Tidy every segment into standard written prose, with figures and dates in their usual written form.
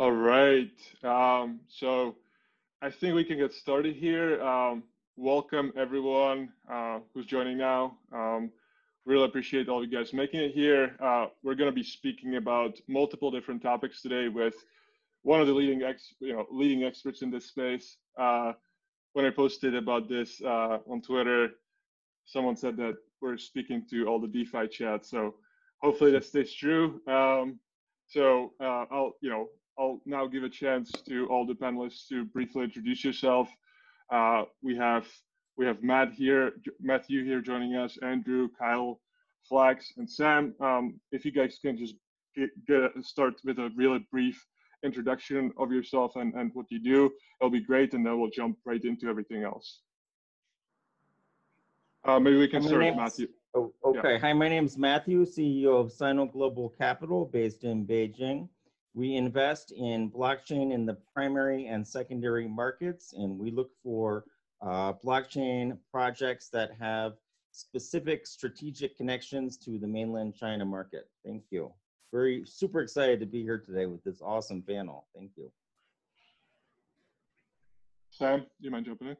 All right. So I think we can get started here. Welcome everyone who's joining now. Really appreciate all you guys making it here. We're going to be speaking about multiple different topics today with one of the leading experts in this space. When I posted about this on Twitter, someone said that we're speaking to all the DeFi chats. So hopefully that stays true. I'll now give a chance to all the panelists to briefly introduce yourself. We have Matthew here joining us, Andrew, Kyle, Flax, and Sam. If you guys can just start with a really brief introduction of yourself and what you do, it'll be great, and then we'll jump right into everything else. Maybe we can start with Matthew. Oh, okay. Yeah. Hi, my name is Matthew, CEO of Sino Global Capital based in Beijing. We invest in blockchain in the primary and secondary markets, and we look for blockchain projects that have specific strategic connections to the mainland China market. Thank you. Super excited to be here today with this awesome panel. Thank you. Sam, do you mind jumping in?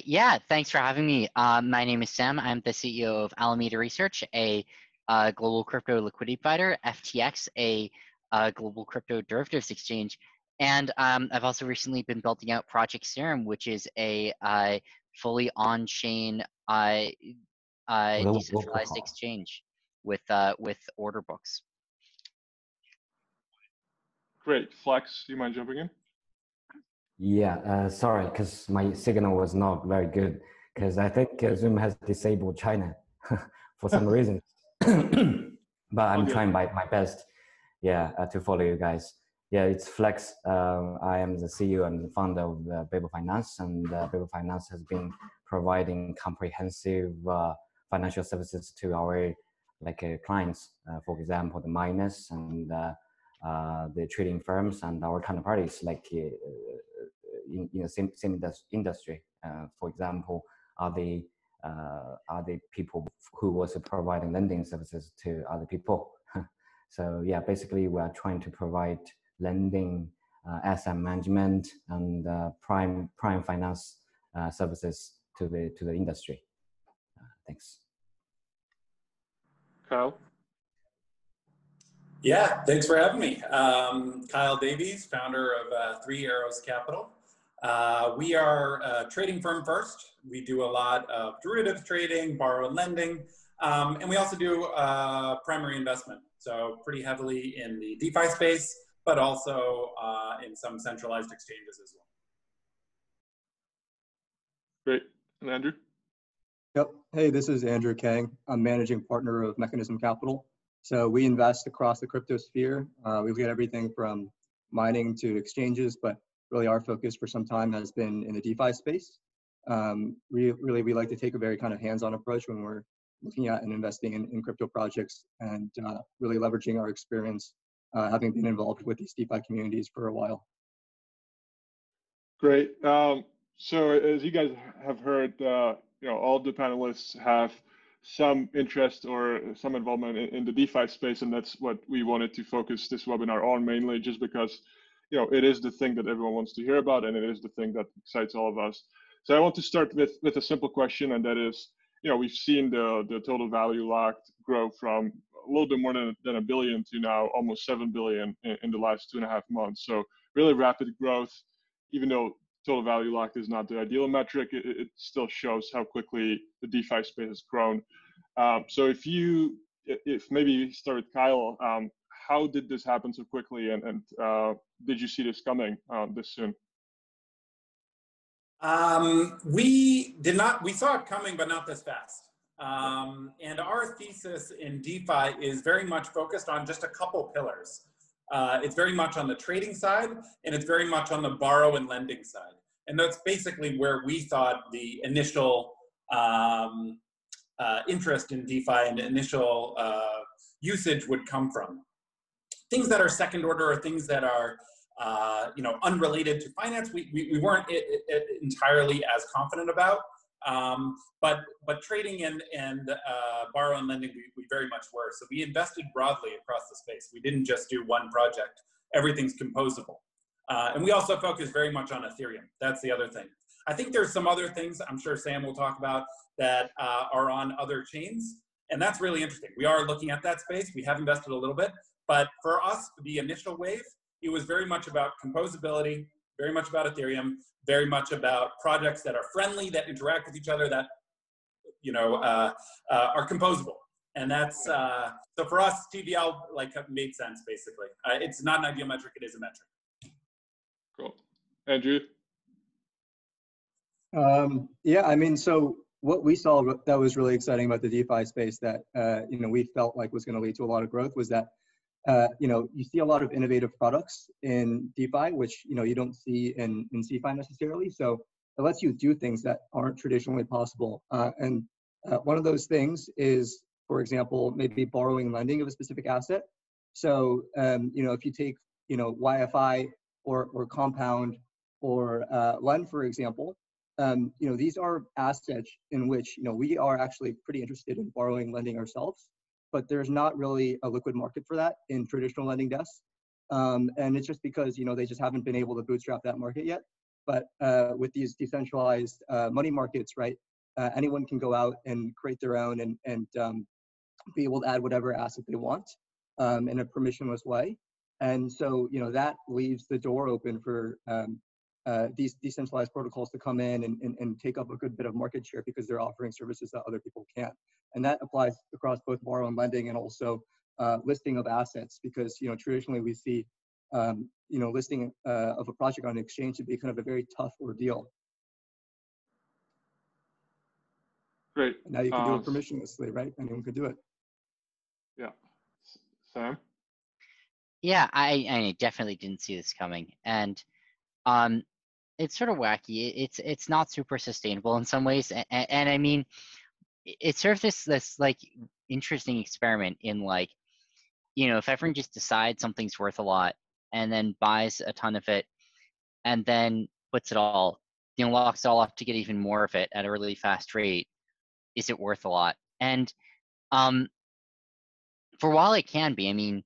Yeah, thanks for having me. My name is Sam. I'm the CEO of Alameda Research, a global crypto liquidity provider, FTX, a global crypto derivatives exchange. And I've also recently been building out Project Serum, which is a fully on-chain decentralized exchange with order books. Great. Flex, do you mind jumping in? Yeah, sorry, because my signal was not very good, because I think Zoom has disabled China for some reason. But I'm trying my best, to follow you guys. Yeah, it's Flex. I am the CEO and the founder of Babel Finance, and Babel Finance has been providing comprehensive financial services to our clients. For example, the miners and the trading firms and our counterparties, in the same industry. For example, are the people who was providing lending services to other people. So yeah, basically we are trying to provide lending, asset management, and prime finance services to the industry. Thanks. Kyle. Yeah, thanks for having me. Kyle Davies, founder of Three Arrows Capital. We are a trading firm first. We do a lot of derivatives trading, borrow and lending, and we also do primary investment. So pretty heavily in the DeFi space, but also in some centralized exchanges as well. Great. And Andrew? Yep. Hey, this is Andrew Kang. I'm managing partner of Mechanism Capital. So we invest across the crypto sphere. We look at everything from mining to exchanges, but really our focus for some time has been in the DeFi space. We like to take a very kind of hands-on approach when we're looking at and investing in crypto projects, and really leveraging our experience having been involved with these DeFi communities for a while. Great. So as you guys have heard, all the panelists have some interest or some involvement in the DeFi space, and that's what we wanted to focus this webinar on mainly, just because it is the thing that everyone wants to hear about, and it is the thing that excites all of us. So I want to start with a simple question, and that is, we've seen the total value locked grow from a little bit more than $1 billion to now almost $7 billion in the last 2.5 months. So really rapid growth, even though total value locked is not the ideal metric, it still shows how quickly the DeFi space has grown. So if maybe you start with Kyle, how did this happen so quickly, and did you see this coming this soon? We did not. We saw it coming, but not this fast. And our thesis in DeFi is very much focused on just a couple pillars. It's very much on the trading side, and it's very much on the borrow and lending side. And that's basically where we thought the initial interest in DeFi and initial usage would come from. Things that are second order or things that are unrelated to finance, we weren't entirely as confident about. But trading and borrow and lending, we very much were. So we invested broadly across the space. We didn't just do one project. everything's composable. And we also focus very much on Ethereum. That's the other thing. I think there's some other things I'm sure Sam will talk about that are on other chains. And that's really interesting. We are looking at that space. We have invested a little bit. But for us, the initial wave, it was very much about composability, very much about Ethereum, very much about projects that are friendly, that interact with each other, that are composable. And that's, so for us, TVL made sense, basically. It's not an ideal metric, it is a metric. Cool. Andrew? Yeah, I mean, so what we saw that was really exciting about the DeFi space that, we felt like was going to lead to a lot of growth was that, you see a lot of innovative products in DeFi, which, you don't see in CeFi necessarily. So it lets you do things that aren't traditionally possible. And one of those things is, for example, maybe borrowing and lending of a specific asset. So, if you take, YFI or Compound or Lend, for example, these are assets in which, we are actually pretty interested in borrowing, lending ourselves, but there's not really a liquid market for that in traditional lending desks. And it's just because, they just haven't been able to bootstrap that market yet. But with these decentralized money markets, right, anyone can go out and create their own and be able to add whatever asset they want in a permissionless way. And so, that leaves the door open for these decentralized protocols to come in and take up a good bit of market share because they're offering services that other people can't. And that applies across both borrow and lending and also listing of assets because, traditionally we see, listing of a project on an exchange to be kind of a very tough ordeal. Great. And now you can do it permissionlessly, right? Anyone could do it. Yeah. Sam? Yeah, I definitely didn't see this coming. And it's sort of wacky. It's not super sustainable in some ways. And I mean, it's sort of this like interesting experiment in like, if everyone just decides something's worth a lot and then buys a ton of it and then puts it all, locks it all up to get even more of it at a really fast rate, is it worth a lot? And for a while it can be. I mean,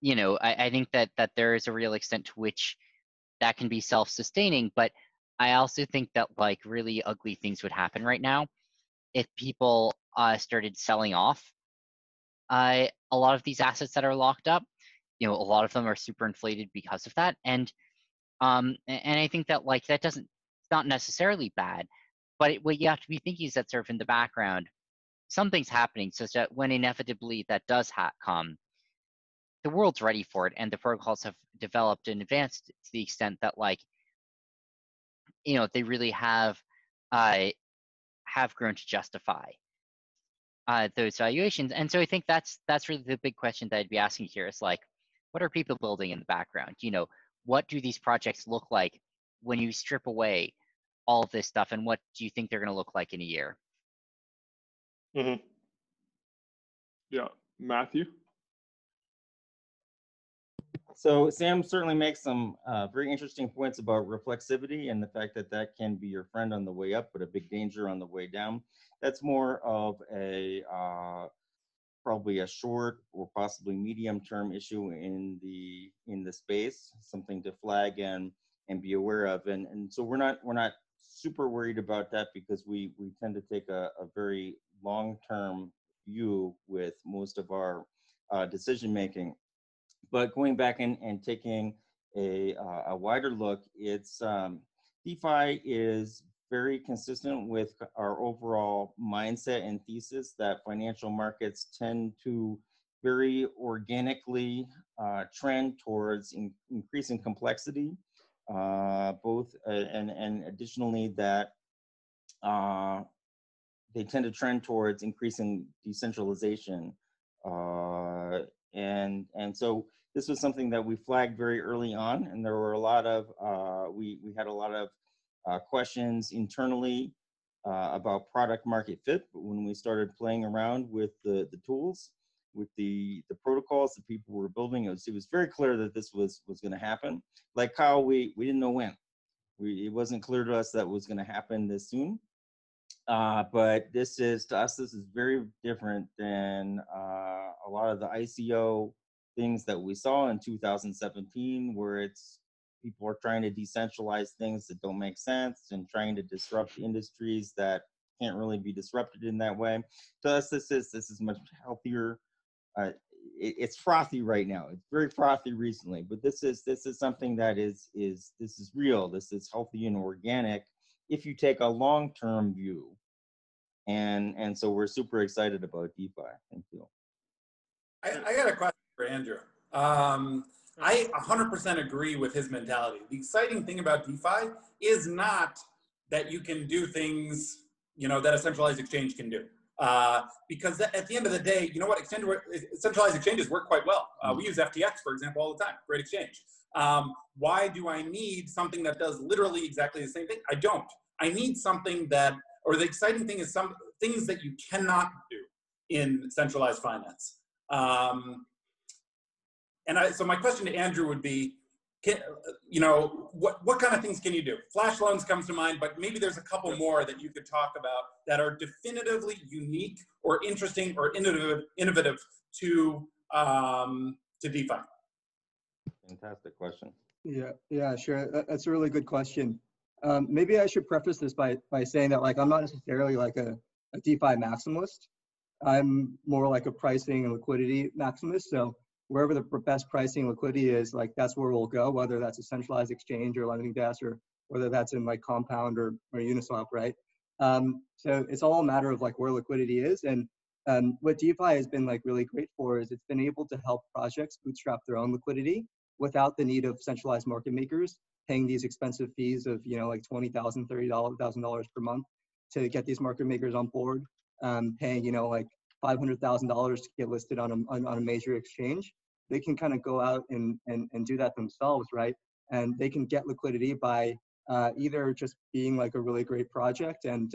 I think that there is a real extent to which that can be self-sustaining, but I also think that like really ugly things would happen right now if people started selling off a lot of these assets that are locked up. A lot of them are super inflated because of that, and I think that like that it's not necessarily bad, but what you have to be thinking is that sort of in the background, something's happening such that when inevitably that does come, the world's ready for it, and the protocols have developed and advanced to the extent that like, they really have grown to justify those valuations. And so I think that's really the big question that I'd be asking here is like, what are people building in the background? What do these projects look like when you strip away all of this stuff, and what do you think they're going to look like in a year? Mm-hmm. Yeah, Matthew? So Sam certainly makes some very interesting points about reflexivity and the fact that that can be your friend on the way up, but a big danger on the way down. That's more of a probably a short or possibly medium-term issue in the space, something to flag and be aware of. And so we're not super worried about that because we tend to take a very long-term view with most of our decision making. But going back and taking a wider look, it's DeFi is very consistent with our overall mindset and thesis that financial markets tend to very organically trend towards increasing complexity, both and additionally that they tend to trend towards increasing decentralization. And so this was something that we flagged very early on, and there were a lot of, we had a lot of questions internally about product market fit. But when we started playing around with the tools, with the protocols that people were building, it was very clear that this was going to happen. Like Kyle, we didn't know when. It wasn't clear to us that it was going to happen this soon. But to us, this is very different than a lot of the ICO things that we saw in 2017, where it's people are trying to decentralize things that don't make sense and trying to disrupt industries that can't really be disrupted in that way. To us, this is much healthier. It's frothy right now. It's very frothy recently, but this is something that is real. This is healthy and organic if you take a long-term view. And so we're super excited about DeFi. Thank you. I got a question for Andrew. I 100% agree with his mentality. The exciting thing about DeFi is not that you can do things, you know, that a centralized exchange can do. Because at the end of the day, you know what, centralized exchanges work quite well. We use FTX, for example, all the time. Great exchange. Why do I need something that does literally exactly the same thing? I don't. I need something that, or the exciting thing is some things that you cannot do in centralized finance. So my question to Andrew would be, you know, what kind of things can you do? Flash loans comes to mind, but maybe there's a couple more that you could talk about that are definitively unique or interesting or innovative to DeFi. Fantastic question. Yeah, sure. That's a really good question. Maybe I should preface this by saying that, like, I'm not necessarily like a DeFi maximalist. I'm more like a pricing and liquidity maximalist. So wherever the best pricing and liquidity is, like, that's where we'll go, whether that's a centralized exchange or lending desk, or whether that's in like Compound or Uniswap, right? So it's all a matter of like where liquidity is. And what DeFi has been like really great for is it's been able to help projects bootstrap their own liquidity without the need of centralized market makers paying these expensive fees of, you know, like $20,000, $30,000 per month to get these market makers on board, paying, you know, like $500,000 to get listed on a major exchange. They can kind of go out and do that themselves, right? And they can get liquidity by either just being like a really great project and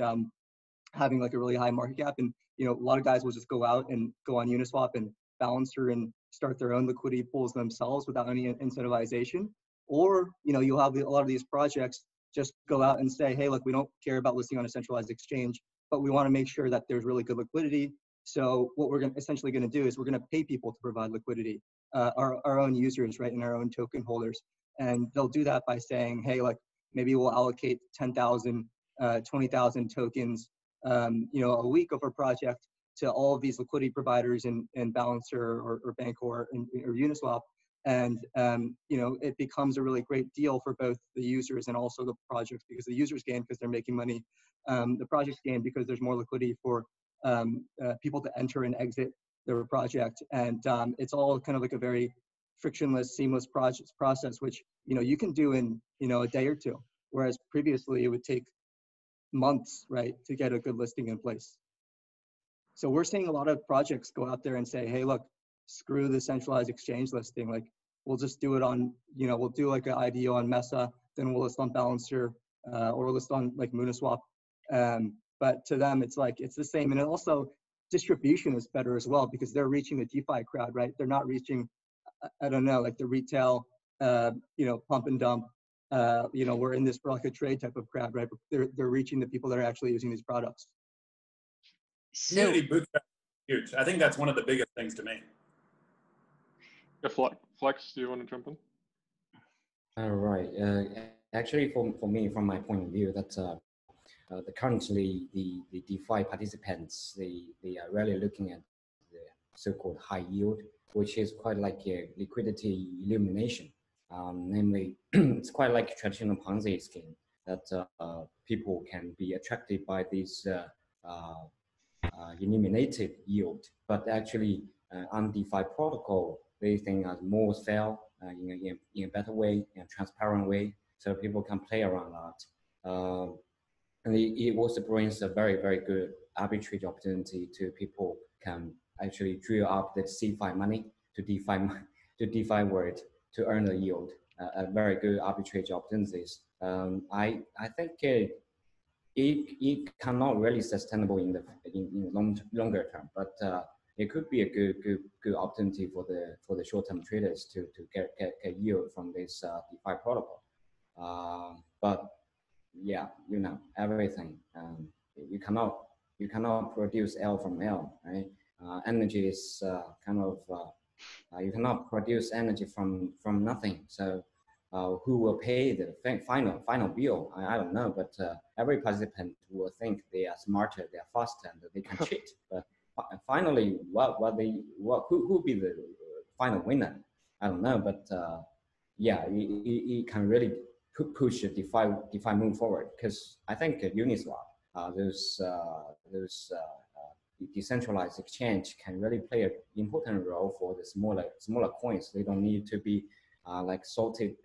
having like a really high market cap. And, you know, a lot of guys will just go out and go on Uniswap and Balancer and start their own liquidity pools themselves without any incentivization. Or, you know, you'll have a lot of these projects just go out and say, hey, look, we don't care about listing on a centralized exchange, but we want to make sure that there's really good liquidity. So what we're essentially going to do is we're going to pay people to provide liquidity, our own users, right, and our own token holders. And they'll do that by saying, hey, like, maybe we'll allocate 10,000, 20,000 tokens, you know, a week of our project to all of these liquidity providers in Balancer or Bancor or Uniswap. And, you know, it becomes a really great deal for both the users and also the projects, because the users gain because they're making money. The projects gain because there's more liquidity for people to enter and exit their project. And it's all kind of like a very frictionless, seamless process, which, you know, you can do in, you know, a day or two, whereas previously it would take months, right, to get a good listing in place. So we're seeing a lot of projects go out there and say, hey, look, screw the centralized exchange listing. Like, we'll just do it on, you know, we'll do like an IDO on Mesa, then we'll list on Balancer, or we'll list on like Uniswap. But to them, it's like, it's the same. And it also, distribution is better as well, because they're reaching the DeFi crowd, right? They're not reaching, I don't know, like the retail, you know, pump and dump. You know, we're in this for like a trade type of crowd, right? But they're reaching the people that are actually using these products. Community bootstrap is huge. I think that's one of the biggest things to me. Yeah, Flex, do you want to jump in? All right. Actually, for me, from my point of view, that currently the DeFi participants, they are really looking at the so-called high yield, which is quite like a liquidity illumination. Namely, it's quite like a traditional Ponzi scheme that people can be attracted by this illuminated yield, but actually on DeFi protocol, they think more fair in a better way, in a transparent way, so people can play around that. And it also brings a very, very good arbitrage opportunity to people can actually drill up the CeFi money to DeFi world to earn a yield, a very good arbitrage opportunities. I think it cannot really sustainable in longer term, but it could be a good opportunity for the short-term traders to get yield from this DeFi protocol. But yeah, you know, everything. You cannot produce L from L, right? Energy is kind of You cannot produce energy from nothing. So who will pay the final bill? I don't know, but every participant will think they are smarter, they are faster, and they can cheat. But finally, who will be the final winner? I don't know, but yeah, it can really push DeFi move forward, because I think Uniswap, those decentralized exchange can really play an important role for the smaller coins. They don't need to be like slotted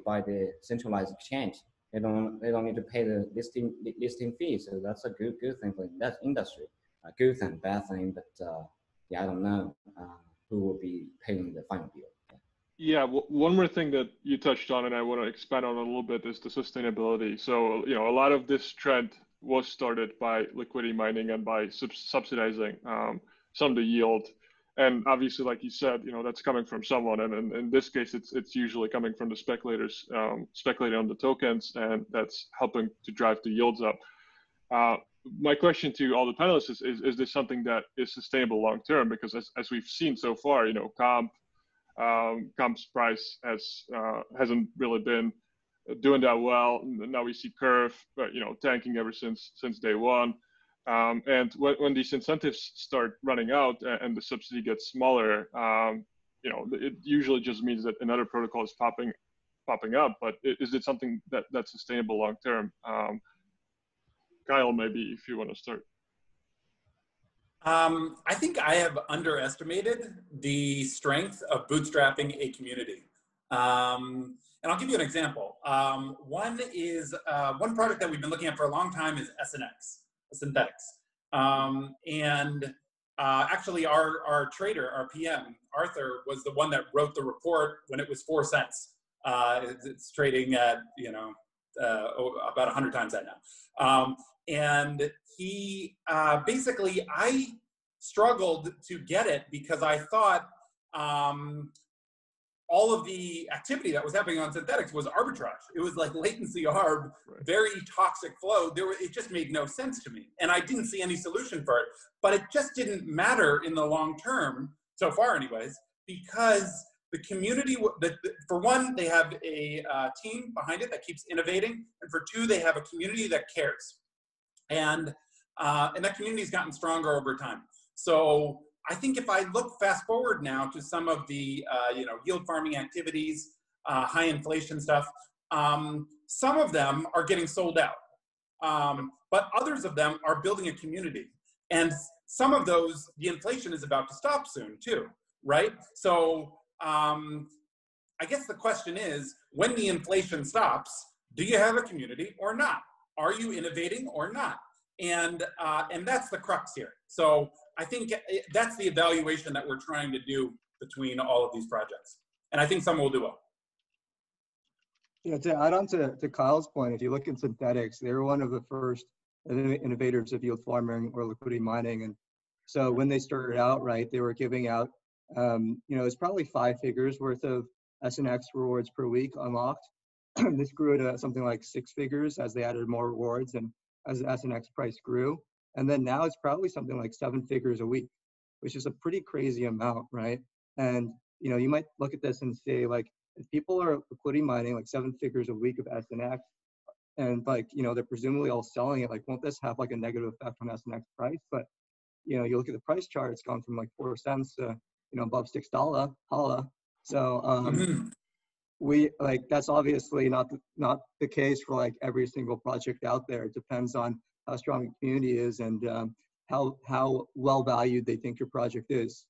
by the centralized exchange. They don't need to pay the listing fee. So that's a good thing for that industry. A good and bad thing, but yeah, I don't know who will be paying the final bill. Yeah, one more thing that you touched on, and I want to expand on a little bit, is the sustainability. So, a lot of this trend was started by liquidity mining and by subsidizing some of the yield. And obviously, like you said, that's coming from someone. And in this case, it's usually coming from the speculators speculating on the tokens, and that's helping to drive the yields up. My question to all the panelists is this something that is sustainable long term? Because as we've seen so far, Comp's price hasn't really been doing that well. Now we see Curve, tanking ever since day one. And when these incentives start running out and the subsidy gets smaller, it usually just means that another protocol is popping up. But is it something that's sustainable long term? Kyle, maybe if you want to start. I think I have underestimated the strength of bootstrapping a community. And I'll give you an example. One product that we've been looking at for a long time is SNX, synthetics. Actually our trader, our PM, Arthur, was the one that wrote the report when it was 4 cents. It's trading at, about 100 times that now. And he basically, I struggled to get it because I thought all of the activity that was happening on synthetics was arbitrage. It was like latency arb, very toxic flow. It just made no sense to me. And I didn't see any solution for it. But it just didn't matter in the long term, so far anyways, because the community, for one, they have a team behind it that keeps innovating. And for two, they have a community that cares. And that community has gotten stronger over time. So I think if I look fast forward now to some of the yield farming activities, high inflation stuff, some of them are getting sold out, but others of them are building a community. And some of those, the inflation is about to stop soon too, right? So I guess the question is, when the inflation stops, do you have a community or not? Are you innovating or not? And that's the crux here. So I think that's the evaluation that we're trying to do between all of these projects. And I think some will do well. Yeah, to add on to Kyle's point, if you look at synthetics, they were one of the first innovators of yield farming or liquidity mining. And so when they started out, right, they were giving out, it's probably 5 figures worth of SNX rewards per week unlocked. This grew to something like 6 figures as they added more rewards and as the SNX price grew. And then now it's probably something like 7 figures a week, which is a pretty crazy amount, right? And, you might look at this and say, like, if people are liquidity mining like 7 figures a week of SNX, and like, they're presumably all selling it, like, won't this have like a negative effect on SNX price? But, you look at the price chart, it's gone from like 4 cents to, above $6, holla. So, that's obviously not the case for like every single project out there. It depends on how strong the community is and how well valued they think your project is.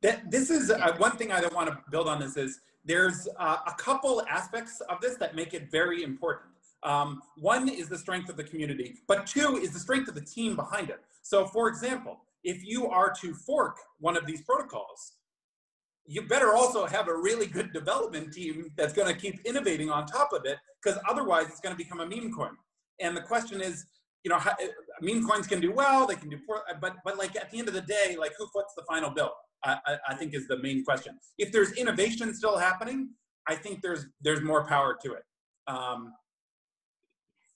This is one thing I don't want to build on. This is there's a couple aspects of this that make it very important. One is the strength of the community, but 2 is the strength of the team behind it. So for example, if you are to fork one of these protocols, you better also have a really good development team that's going to keep innovating on top of it, because otherwise it's going to become a meme coin. And the question is, meme coins can do well, they can do poor, but like at the end of the day, like who foots the final bill? I think is the main question. If there's innovation still happening, I think there's more power to it.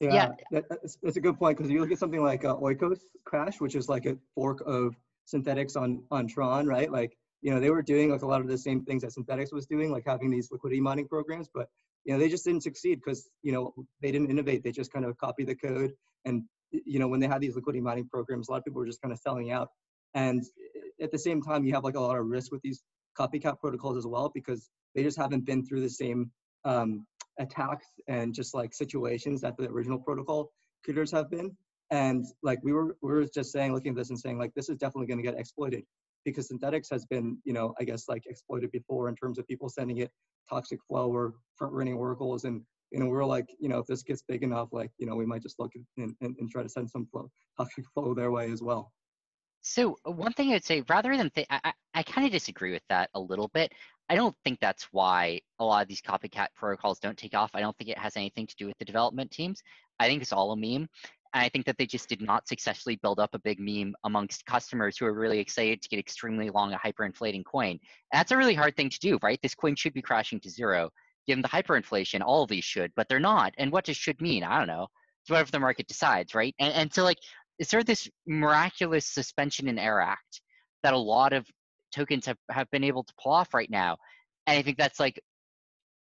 That's a good point, because you look at something like Oikos Crash, which is like a fork of synthetics on Tron, right? Like they were doing like a lot of the same things that Synthetics was doing, like having these liquidity mining programs, but they just didn't succeed because they didn't innovate. They just kind of copied the code, and when they had these liquidity mining programs, a lot of people were just kind of selling out. And at the same time, you have like a lot of risk with these copycat protocols as well, because they just haven't been through the same attacks and just like situations that the original protocol creators have been. And like we were just saying, looking at this and saying like, this is definitely going to get exploited, because Synthetics has been, I guess like exploited before in terms of people sending it toxic flow or front running oracles. And, we're like, if this gets big enough, like, we might just look and try to send some toxic flow their way as well. So one thing I'd say, rather than I kind of disagree with that a little bit. I don't think that's why a lot of these copycat protocols don't take off. I don't think it has anything to do with the development teams. I think it's all a meme. And I think that they just did not successfully build up a big meme amongst customers who are really excited to get extremely long a hyperinflating coin. And that's a really hard thing to do, right? This coin should be crashing to zero. Given the hyperinflation, all of these should, but they're not. And what does should mean? I don't know. It's whatever the market decides, right? And so like, it's sort of this miraculous suspension in error act that a lot of tokens have been able to pull off right now. And I think that's like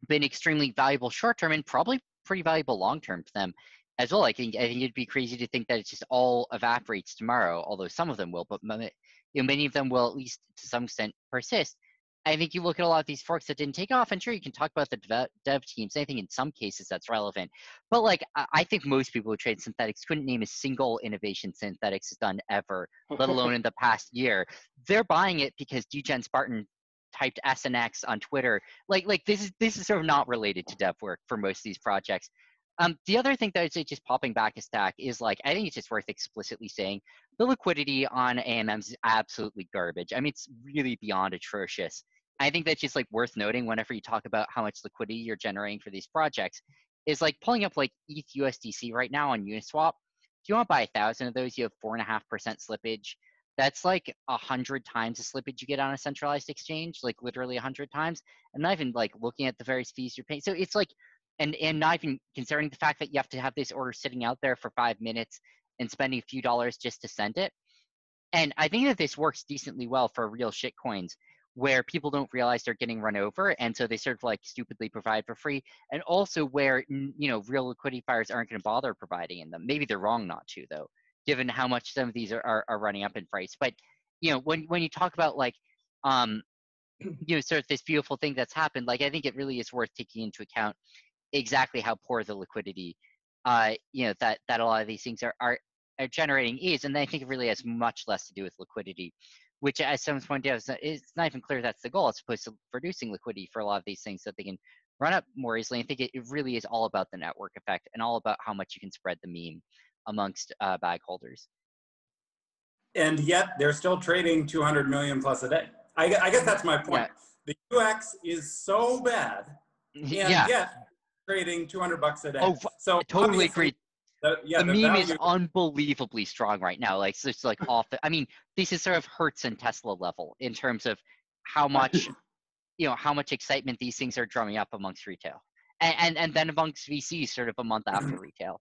been extremely valuable short term and probably pretty valuable long term for them as well. I think it'd be crazy to think that it just all evaporates tomorrow, although some of them will, but many of them will at least to some extent persist. I think you look at a lot of these forks that didn't take off, and sure, you can talk about the dev teams. I think in some cases that's relevant. But like, I think most people who trade Synthetics couldn't name a single innovation Synthetics has done ever, let alone in the past year. They're buying it because Degen Spartan typed SNX on Twitter. Like this is sort of not related to dev work for most of these projects. The other thing that I'd say, just popping back a stack, is like, I think it's just worth explicitly saying the liquidity on AMMs is absolutely garbage. I mean, it's really beyond atrocious. I think that's just like worth noting whenever you talk about how much liquidity you're generating for these projects, is like pulling up like ETH USDC right now on Uniswap. If you want to buy 1,000 of those, you have 4.5% slippage. That's like 100 times the slippage you get on a centralized exchange, like literally 100 times. And not even like looking at the various fees you're paying. So it's like, and not even considering the fact that you have to have this order sitting out there for 5 minutes and spending a few dollars just to send it. And I think that this works decently well for real shit coins, where people don't realize they're getting run over, and so they sort of like stupidly provide for free, and also where real liquidity fires aren't going to bother providing in them. Maybe they're wrong not to, though, given how much some of these are running up in price. But when you talk about like sort of this beautiful thing that's happened, like I think it really is worth taking into account exactly how poor the liquidity that a lot of these things are generating is. And I think it really has much less to do with liquidity, which, as someone's pointed out, it's not even clear that's the goal, as opposed to producing liquidity for a lot of these things so that they can run up more easily. I think it really is all about the network effect and all about how much you can spread the meme amongst bag holders. And yet they're still trading 200 million plus a day. I guess that's my point. Yeah. The UX is so bad, and yet trading $200 a day. Oh, so I totally agree. The meme is unbelievably strong right now. Like, it's like off. I mean, this is sort of Hertz and Tesla level in terms of how much, how much excitement these things are drumming up amongst retail, and then amongst VCs sort of a month after retail.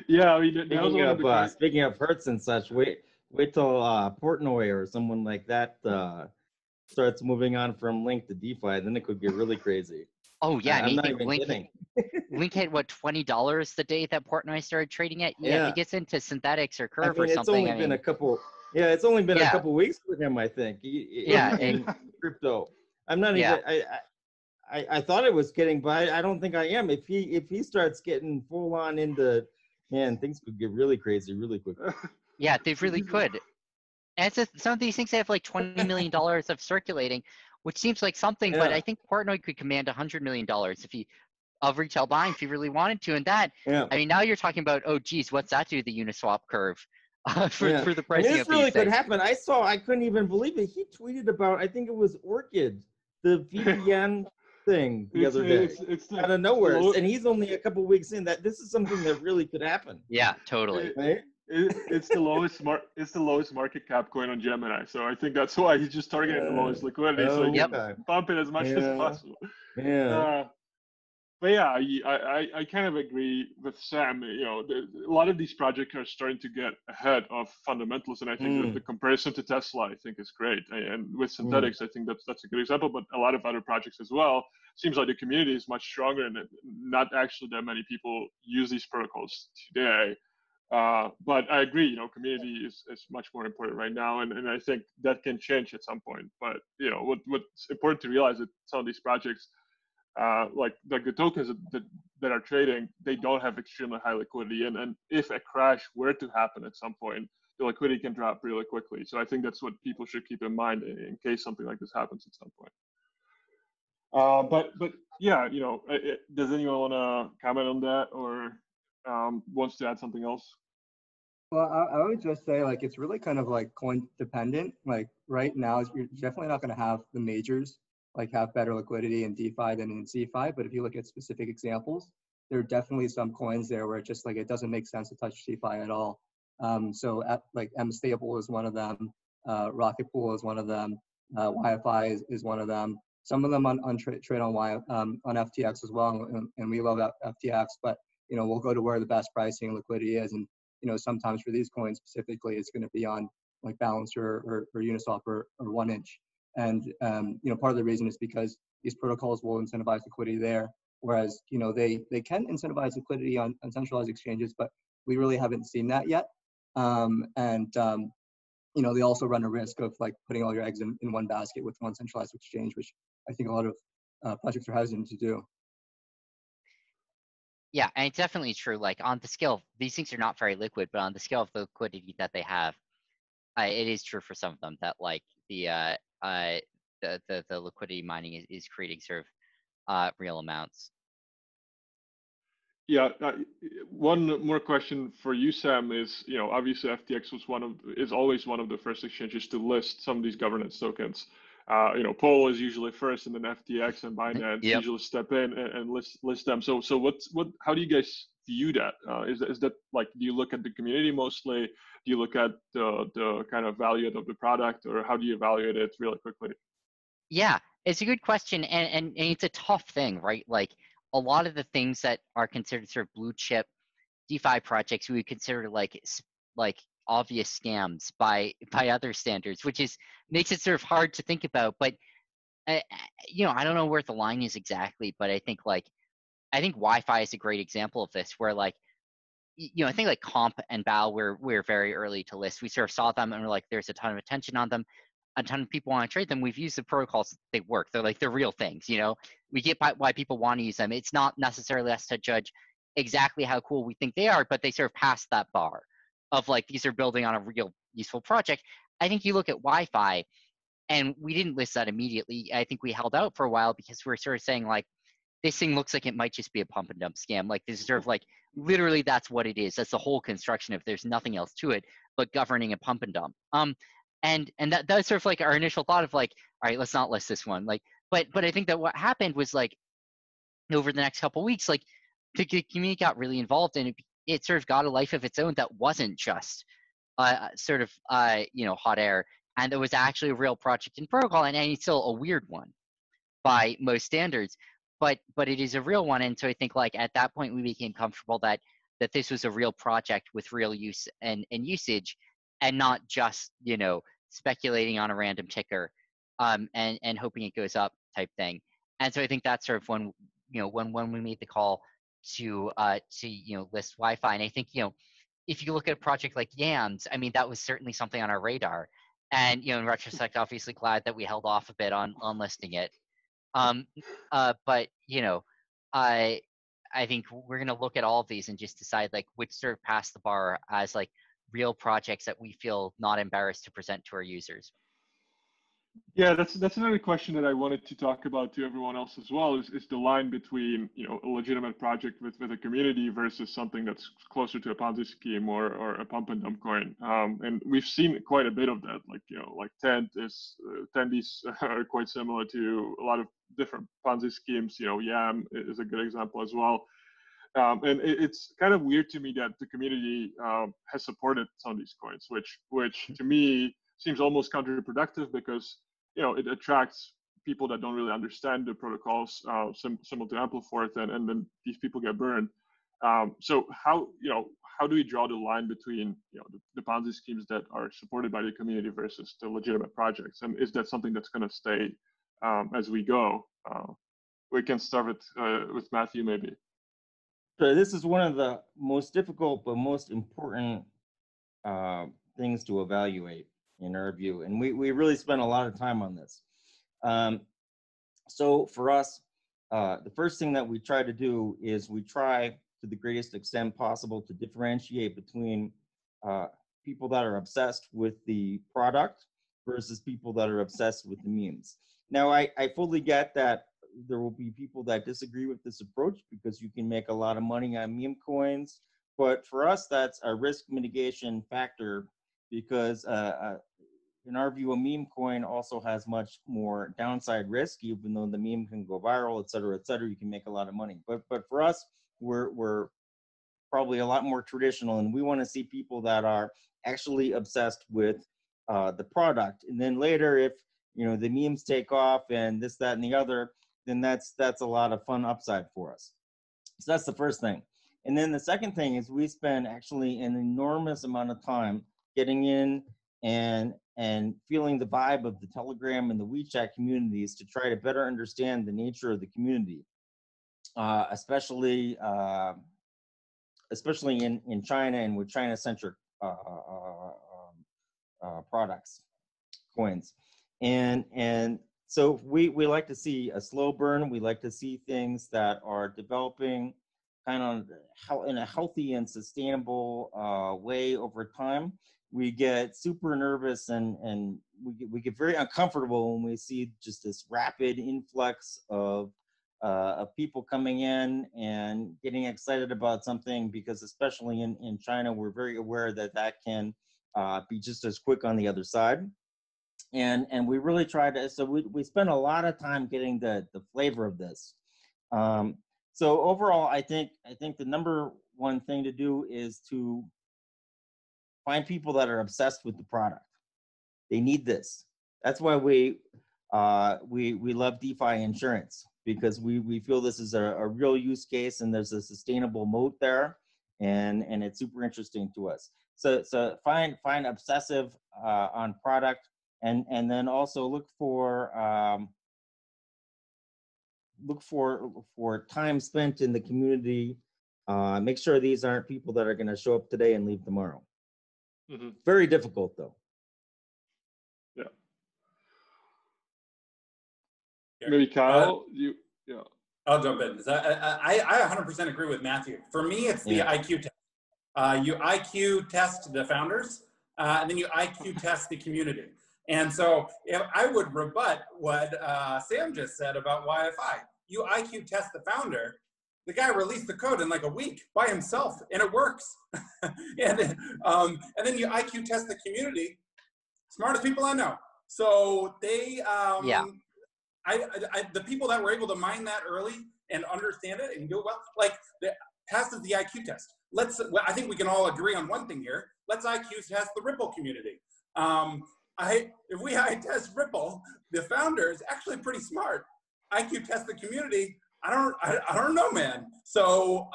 Yeah, I mean, speaking of Hertz and such, wait till Portnoy or someone like that starts moving on from Link to DeFi, then it could get really crazy. Oh yeah, I mean, I'm not even kidding. Link hit what, $20 the day that Portnoy started trading it. Yeah, if it gets into Synthetics or Curve or something. It's only been a couple. Yeah, it's only been a couple weeks with him, I think. In crypto. I'm not even. I thought it was kidding, but I don't think I am. If he starts getting full on into, man, things could get really crazy really quickly. Yeah, they really could. And some of these things have like $20 million of circulating, which seems like something, but I think Portnoy could command $100 million of retail buying if he really wanted to. And that, I mean, now you're talking about, oh, geez, what's that do to the Uniswap curve for the pricing of this really these could things? happen. I couldn't even believe it. He tweeted about, I think it was Orchid, the VPN thing the other day, out of nowhere. And he's only a couple weeks in. That this is something that really could happen. Yeah, totally. It's the lowest market cap coin on Gemini, so I think that's why he's just targeting the lowest liquidity, so he can pump it as much as possible. but yeah, I kind of agree with Sam. You know, a lot of these projects are starting to get ahead of fundamentals, and I think that the comparison to Tesla, I think, is great. And with synthetics, I think that's a good example. But a lot of other projects as well. Seems like the community is much stronger, and not actually that many people use these protocols today. But I agree, you know, community is much more important right now, and I think that can change at some point. But you know, what's important to realize that some of these projects, like the tokens that are trading, they don't have extremely high liquidity, and if a crash were to happen at some point, the liquidity can drop really quickly. So I think that's what people should keep in mind in case something like this happens at some point. But yeah, you know, does anyone want to comment on that, or wants to add something else? Well, I would just say, like, it's really kind of like coin dependent. Like right now, you're definitely not going to have the majors like have better liquidity in DeFi than in CeFi. But if you look at specific examples, there are definitely some coins there where it just like it doesn't make sense to touch CeFi at all. So like Stable is one of them. Rocket Pool is one of them. YFI is one of them. Some of them on trade on FTX as well, and we love FTX. But you know, we'll go to where the best pricing and liquidity is, and you know, sometimes for these coins specifically, it's going to be on like Balancer or Uniswap or 1inch. And you know, part of the reason is because these protocols will incentivize liquidity there, whereas you know they can incentivize liquidity on centralized exchanges, but we really haven't seen that yet. You know, they also run a risk of like putting all your eggs in one basket with one centralized exchange, which I think a lot of projects are hesitant to do. Yeah, and it's definitely true. Like on the scale, these things are not very liquid, but on the scale of the liquidity that they have, it is true for some of them that like the liquidity mining is creating sort of real amounts. Yeah, one more question for you, Sam, is, you know, obviously FTX is always one of the first exchanges to list some of these governance tokens. You know, Polo is usually first, and then FTX and Binance usually step in and list them. So how do you guys view that? Is that like, do you look at the community mostly? Do you look at the kind of value of the product, or how do you evaluate it really quickly? Yeah, it's a good question, and it's a tough thing, right? Like a lot of the things that are considered sort of blue chip DeFi projects we would consider like obvious scams by other standards, which makes it sort of hard to think about. But you know, I don't know where the line is exactly, but I think Wi-Fi is a great example of this, where like, you know, I think like Comp and Babel we're very early to list. We sort of saw them and we're like, there's a ton of attention on them. A ton of people want to trade them. We've used the protocols. They work. They're real things, you know. We get why people want to use them. It's not necessarily us to judge exactly how cool we think they are, but they sort of pass that bar of like, these are building on a real useful project. I think you look at Wi-Fi, and we didn't list that immediately. I think we held out for a while because we're sort of saying like, this thing looks like it might just be a pump and dump scam. Like this is sort of like, literally that's what it is. That's the whole construction of, there's nothing else to it but governing a pump and dump. And that's sort of like our initial thought of like, all right, let's not list this one. Like, but I think that what happened was like, over the next couple of weeks, like the community got really involved, and it sort of got a life of its own that wasn't just sort of you know, hot air, and there was actually a real project and protocol, and it's still a weird one by most standards, but it is a real one. And so I think like at that point we became comfortable that this was a real project with real use and usage, and not just, you know, speculating on a random ticker and hoping it goes up type thing. And so I think that's sort of when, you know, when we made the call to you know, list Wi-Fi. And I think, you know, if you look at a project like Yams, I mean, that was certainly something on our radar. And, you know, in retrospect, obviously glad that we held off a bit on listing it. But you know, I think we're gonna look at all of these and just decide like which sort of pass the bar as like real projects that we feel not embarrassed to present to our users. Yeah, that's another question that I wanted to talk about to everyone else as well, is the line between, you know, a legitimate project with a community versus something that's closer to a Ponzi scheme or a pump and dump coin. And we've seen quite a bit of that. Like, you know, like Tendies are quite similar to a lot of different Ponzi schemes. You know, Yam is a good example as well. And it's kind of weird to me that the community has supported some of these coins, which to me seems almost counterproductive, because, you know, it attracts people that don't really understand the protocols similar to Amplifort, and then these people get burned. So how do we draw the line between the Ponzi schemes that are supported by the community versus the legitimate projects? And is that something that's going to stay as we go? We can start with Matthew, maybe. So this is one of the most difficult but most important things to evaluate in our view, and we really spent a lot of time on this. So for us, the first thing that we try to do is we try to the greatest extent possible to differentiate between people that are obsessed with the product versus people that are obsessed with the memes. Now, I fully get that there will be people that disagree with this approach because you can make a lot of money on meme coins. But for us, that's a risk mitigation factor because in our view, a meme coin also has much more downside risk, even though the meme can go viral, et cetera, you can make a lot of money. But for us, we're probably a lot more traditional, and we want to see people that are actually obsessed with the product. And then later, if the memes take off and this, that, and the other, then that's a lot of fun upside for us. So that's the first thing. And then the second thing is we spend actually an enormous amount of time getting in and feeling the vibe of the Telegram and the WeChat communities to try to better understand the nature of the community, especially in China and with China-centric products, coins. And so we like to see a slow burn. We like to see things that are developing kind of in a healthy and sustainable way over time. We get super nervous and we get very uncomfortable when we see just this rapid influx of people coming in and getting excited about something, because especially in China, we're very aware that that can be just as quick on the other side. And we really try to, so we spend a lot of time getting the flavor of this. So overall, I think the number one thing to do is to find people that are obsessed with the product. They need this. That's why we love DeFi insurance, because we feel this is a real use case and there's a sustainable moat there, and it's super interesting to us. So find obsessive on product, and then also look for time spent in the community. Make sure these aren't people that are going to show up today and leave tomorrow. Mm-hmm. Very difficult though. Yeah. Maybe Kyle, yeah. I'll jump in. I 100% agree with Matthew. For me, it's the IQ test. You IQ test the founders, and then you IQ test the community. And so if I would rebut what Sam just said about YFI. You IQ test the founder, the guy released the code in like a week by himself, and it works. and then you IQ test the community, smartest people I know. So they, the people that were able to mine that early and understand it and do it well, like passes the IQ test. I think we can all agree on one thing here. Let's IQ test the Ripple community. If we IQ test Ripple, the founder is actually pretty smart. IQ test the community. I don't know, man. So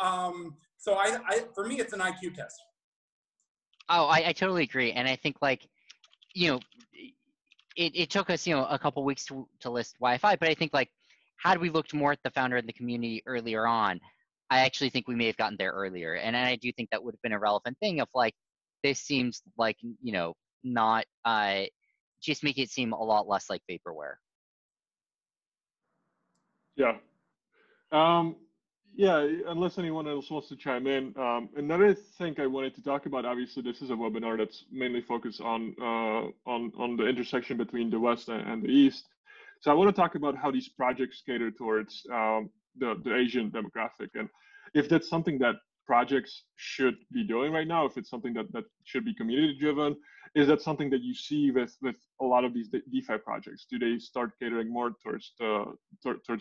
for me, it's an IQ test. Oh, I totally agree, and I think it took us a couple weeks to list Wi-Fi, but I think had we looked more at the founder and the community earlier on, I actually think we may have gotten there earlier, and I do think that would have been a relevant thing of this seems not just make it seem a lot less like vaporware. Yeah. Yeah, unless anyone else wants to chime in. Another thing I wanted to talk about, obviously this is a webinar that's mainly focused on the intersection between the West and the East. So I want to talk about how these projects cater towards the Asian demographic, and if that's something that projects should be doing right now, if it's something that should be community driven. Is that something that you see with a lot of these DeFi projects? Do they start catering more towards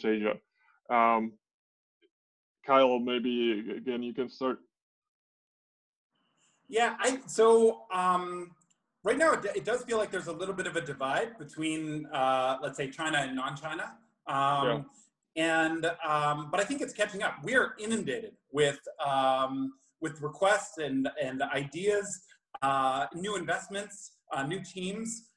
Asia? Kyle, maybe again you can start. Yeah, Right now, it does feel like there's a little bit of a divide between, let's say, China and non-China. But I think it's catching up. We are inundated with requests and ideas, new investments, new teams.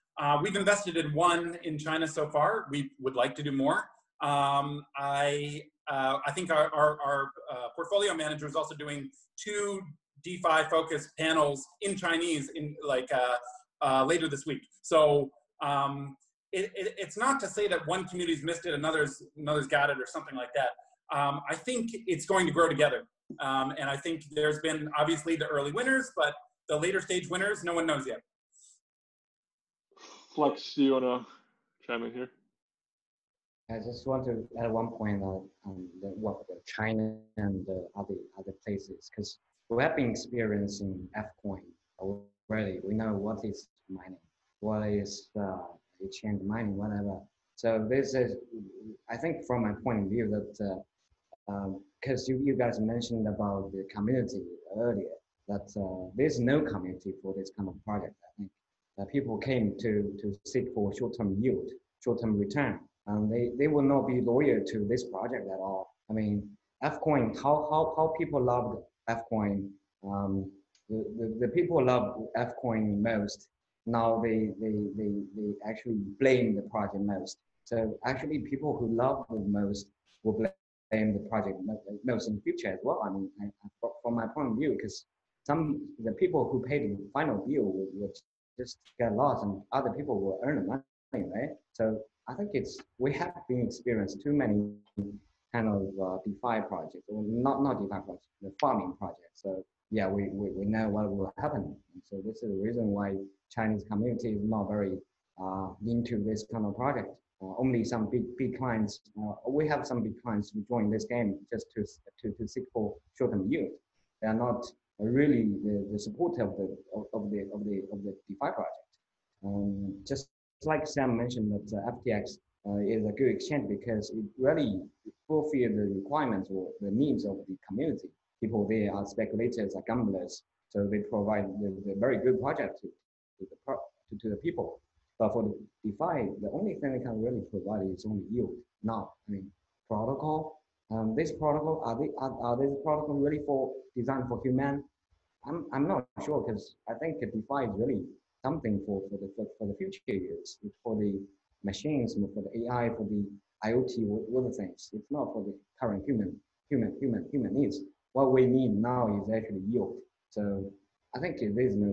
We've invested in one in China so far. We would like to do more. I think our portfolio manager is also doing 2 DeFi-focused panels in Chinese in later this week. So it's not to say that one community's missed it, another's got it, or something like that. I think it's going to grow together. And I think there's been obviously the early winners, but the later stage winners, no one knows yet. Flex, do you want to chime in here? I just want to add one point on the China and the other places, because we have been experiencing F-Coin already. We know what is mining, what is exchange mining, whatever. So this is, I think from my point of view, that because you guys mentioned about the community earlier, that there's no community for this kind of project. I think that people came to seek for short-term yield, short-term return. They will not be loyal to this project at all. I mean, F-Coin, how people love F-Coin, the people love F-Coin most. Now they actually blame the project most. So actually people who love the most will blame the project most in the future as well. I mean, from my point of view, because the people who paid the final deal will just get lost, and other people will earn the money, right? So I think we have been experienced too many kind of DeFi projects, or not DeFi projects, the farming projects. So yeah, we know what will happen. And so this is the reason why Chinese community is not very into this kind of project. Only some big clients. We have some big clients who join this game just to seek for short-term yield. They are not really the supporter of the DeFi project. Just like Sam mentioned, that FTX is a good exchange because it really fulfills the requirements or the needs of the community. People there are speculators, are gamblers, so they provide the very good project to the people. But for the DeFi, the only thing they can really provide is only yield. Now, I mean, protocol. This protocol, are these protocol really designed for human? I'm not sure, because I think DeFi is really something for the future years. It's for the machines, for the AI, for the IoT, all the things. It's not for the current human needs. What we need now is actually yield. So I think there is no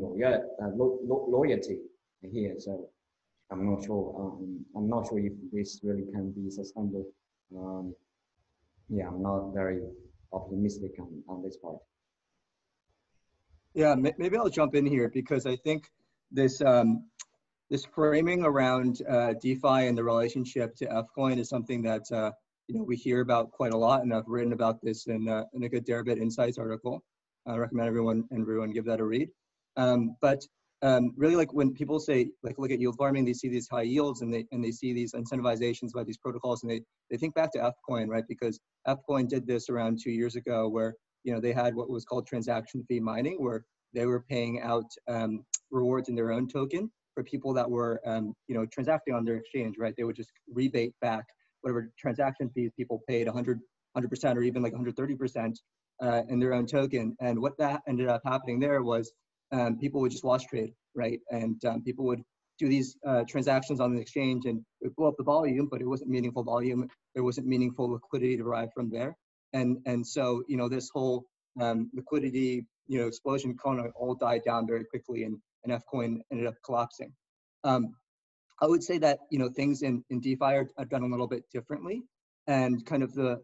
loyalty here. So I'm not sure. I'm not sure if this really can be sustainable. Yeah, I'm not very optimistic on this part. Yeah, maybe I'll jump in here, because I think this this framing around DeFi and the relationship to F-Coin is something that we hear about quite a lot, and I've written about this in a good Deribit Insights article. I recommend everyone give that a read. Really, like when people say, like, look at yield farming, they see these high yields and they see these incentivizations by these protocols, and they think back to F-Coin, right? Because F-Coin did this around 2 years ago, where they had what was called transaction fee mining, where they were paying out rewards in their own token for people that were transacting on their exchange, right? They would just rebate back whatever transaction fees people paid, 100% or even like 130% in their own token. And what that ended up happening there was people would just wash trade, right? And people would do these transactions on the exchange and it would blow up the volume, but it wasn't meaningful volume. There wasn't meaningful liquidity derived from there. And so, this whole liquidity, explosion kind of all died down very quickly, and F-Coin ended up collapsing. I would say that, things in DeFi are done a little bit differently. And kind of the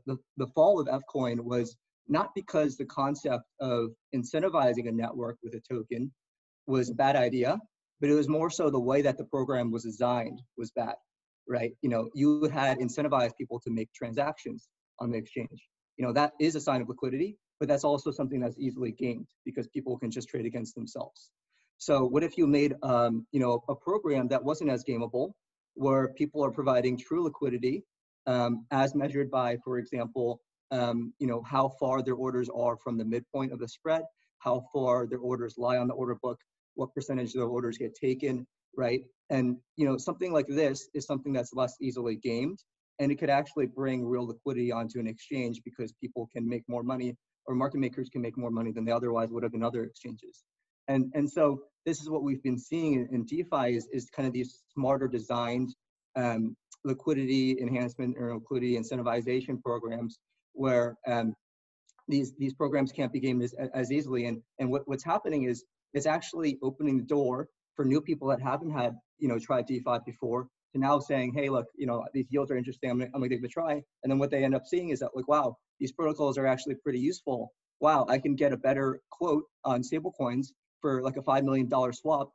fall of F-Coin was not because the concept of incentivizing a network with a token was a bad idea, but it was more so the way that the program was designed was bad, right? You had incentivized people to make transactions on the exchange. That is a sign of liquidity, but that's also something that's easily gamed because people can just trade against themselves. So what if you made, a program that wasn't as gameable, where people are providing true liquidity, as measured by, for example, how far their orders are from the midpoint of the spread, how far their orders lie on the order book, what percentage of the orders get taken, right? And something like this is something that's less easily gamed, and it could actually bring real liquidity onto an exchange because people can make more money, or market makers can make more money than they otherwise would have in other exchanges. And so this is what we've been seeing in DeFi is kind of these smarter designed liquidity enhancement or liquidity incentivization programs where these programs can't be gamed as easily. And what's happening is it's actually opening the door for new people that haven't had, tried DeFi before to now saying, hey, look, these yields are interesting. I'm gonna give it a try. And then what they end up seeing is that, like, wow, these protocols are actually pretty useful. Wow, I can get a better quote on stablecoins for like a $5 million swap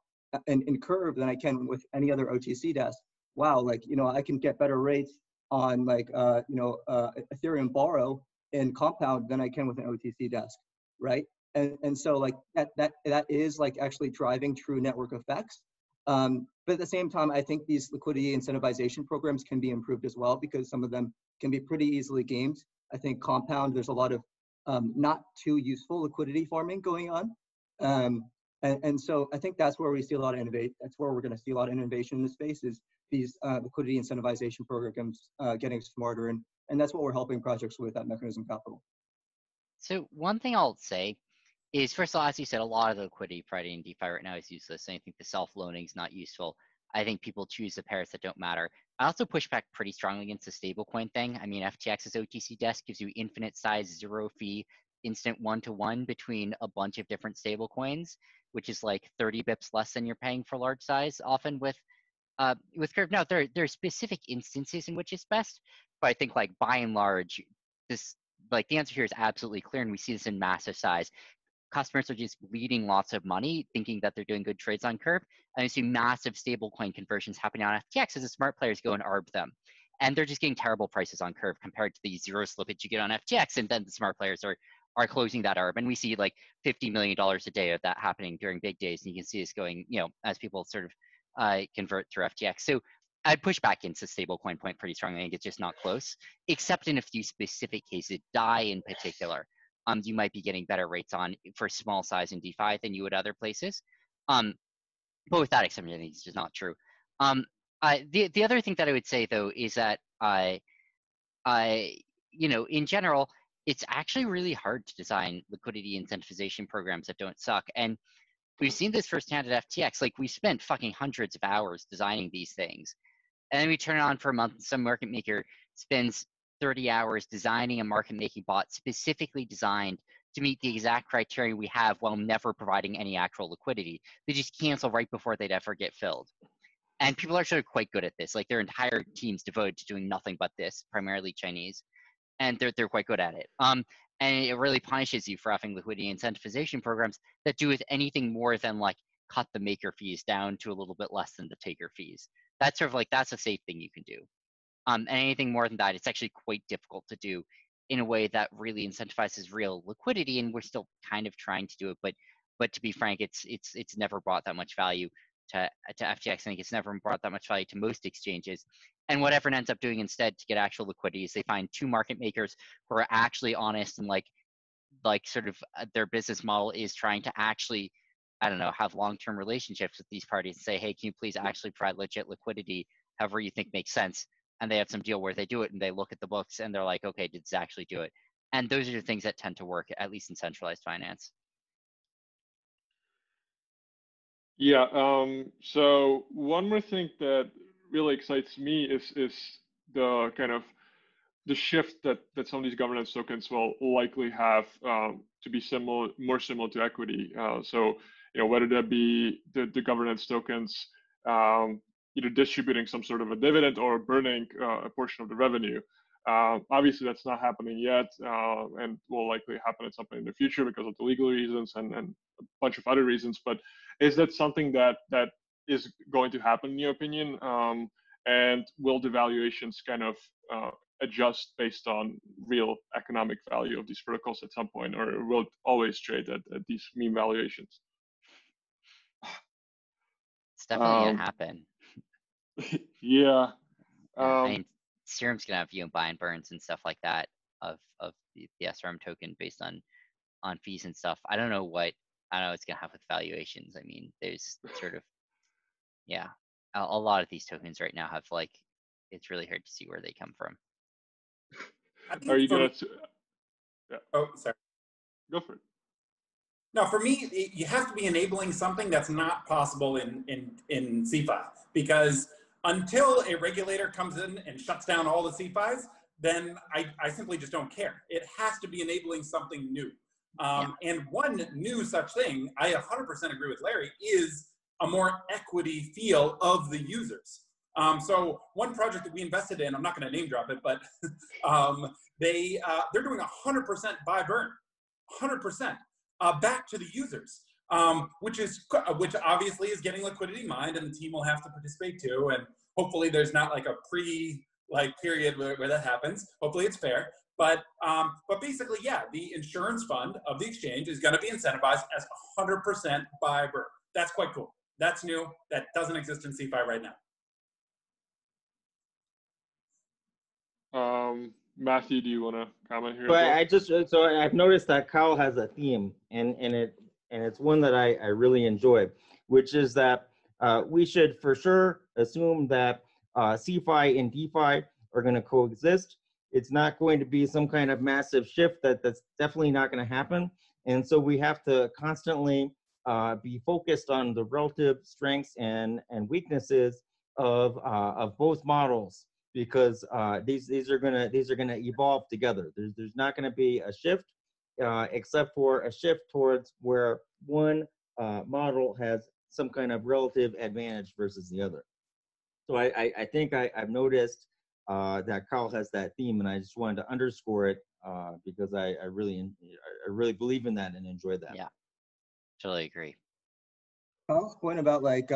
in Curve than I can with any other OTC desk. Wow, like, I can get better rates on like, Ethereum Borrow and Compound than I can with an OTC desk, right? And so like that is like actually driving true network effects. But at the same time, I think these liquidity incentivization programs can be improved as well because some of them can be pretty easily gamed. I think Compound, there's a lot of not too useful liquidity farming going on. And so I think that's where we see a lot of innovate. That's where we're going to see a lot of innovation in the space is these liquidity incentivization programs getting smarter. And that's what we're helping projects with at Mechanism Capital. So one thing I'll say is, first of all, as you said, a lot of the liquidity provided in DeFi right now is useless. And I think the self-loaning is not useful. I think people choose the pairs that don't matter. I also push back pretty strongly against the stablecoin thing. I mean, FTX's OTC desk gives you infinite size, zero fee, instant one-to-one between a bunch of different stablecoins, which is like 30 bips less than you're paying for large size, often with Curve. Now, there are specific instances in which it's best, but I think like by and large, the answer here is absolutely clear, and we see this in massive size. Customers are just bleeding lots of money, thinking that they're doing good trades on Curve, and you see massive stablecoin conversions happening on FTX as the smart players go and arb them. And they're just getting terrible prices on Curve compared to the zero slippage you get on FTX, and then the smart players are closing that arb. And we see like $50 million a day of that happening during big days, and you can see this going, as people sort of convert through FTX. So I'd push back into stablecoin point pretty strongly. I think it's just not close, except in a few specific cases. DAI in particular, you might be getting better rates on for small size in DeFi than you would other places. But with that exception, I think it's just not true. The other thing that I would say though is that in general, it's actually really hard to design liquidity incentivization programs that don't suck. And we've seen this firsthand at FTX. Like, we spent fucking hundreds of hours designing these things. And then we turn it on for a month, and some market maker spends 30 hours designing a market making bot specifically designed to meet the exact criteria we have while never providing any actual liquidity. They just cancel right before they'd ever get filled. And people are sort of quite good at this. Like, their entire teams devoted to doing nothing but this, primarily Chinese. And they're quite good at it. And it really punishes you for having liquidity incentivization programs that do with anything more than like cut the maker fees down to a little bit less than the taker fees. That's sort of like, that's a safe thing you can do. And anything more than that, it's actually quite difficult to do in a way that really incentivizes real liquidity. And we're still kind of trying to do it, but to be frank, it's never brought that much value to FTX. I think it's never brought that much value to most exchanges. And what everyone ends up doing instead to get actual liquidity is they find two market makers who are actually honest and like sort of their business model is trying to actually, I don't know, have long-term relationships with these parties and say, hey, can you please actually provide legit liquidity however you think makes sense? And they have some deal where they do it and they look at the books and they're like, okay, did this actually do it? And those are the things that tend to work, at least in centralized finance. Yeah. So one more thing that really excites me is the kind of the shift that some of these governance tokens will likely have to be more similar to equity. So whether that be the governance tokens either distributing some sort of a dividend or burning a portion of the revenue. Obviously, that's not happening yet, and will likely happen at some point in the future because of the legal reasons and a bunch of other reasons. But is that something that is going to happen in your opinion? And will the valuations kind of adjust based on real economic value of these protocols at some point, or will it always trade at these meme valuations? It's definitely gonna happen. Yeah. I mean, Serum's gonna have buy and burns and stuff like that of the SRM token based on fees and stuff. I don't know what I don't know what's gonna happen with valuations. I mean, there's sort of, yeah, a lot of these tokens right now have like, it's really hard to see where they come from. Are you gonna? Yeah. Oh, sorry. Go for it. No, for me, you have to be enabling something that's not possible in CeFi, because until a regulator comes in and shuts down all the CeFis, then I simply just don't care. It has to be enabling something new. And one new such thing, I 100% agree with Larry, is a more equity feel of the users. So one project that we invested in, I'm not going to name drop it, but they're doing 100% buy burn, 100%. Back to the users, which obviously is getting liquidity mined, and the team will have to participate too. And hopefully, there's not like a period where that happens. Hopefully, it's fair. But basically, yeah, the insurance fund of the exchange is going to be incentivized as 100% buy burn. That's quite cool. That's new. That doesn't exist in CeFi right now. Matthew, do you want to comment here? So I've noticed that Kyle has a theme, and it's one that I really enjoy, which is that we should for sure assume that CeFi and DeFi are going to coexist. It's not going to be some kind of massive shift. That's definitely not going to happen. And so we have to constantly be focused on the relative strengths and weaknesses of both models, because these are gonna evolve together. There's not gonna be a shift, except for a shift towards where one model has some kind of relative advantage versus the other. So I think I've noticed that Kyle has that theme, and I just wanted to underscore it because I really believe in that and enjoy that. Yeah, totally agree. Kyle's point about like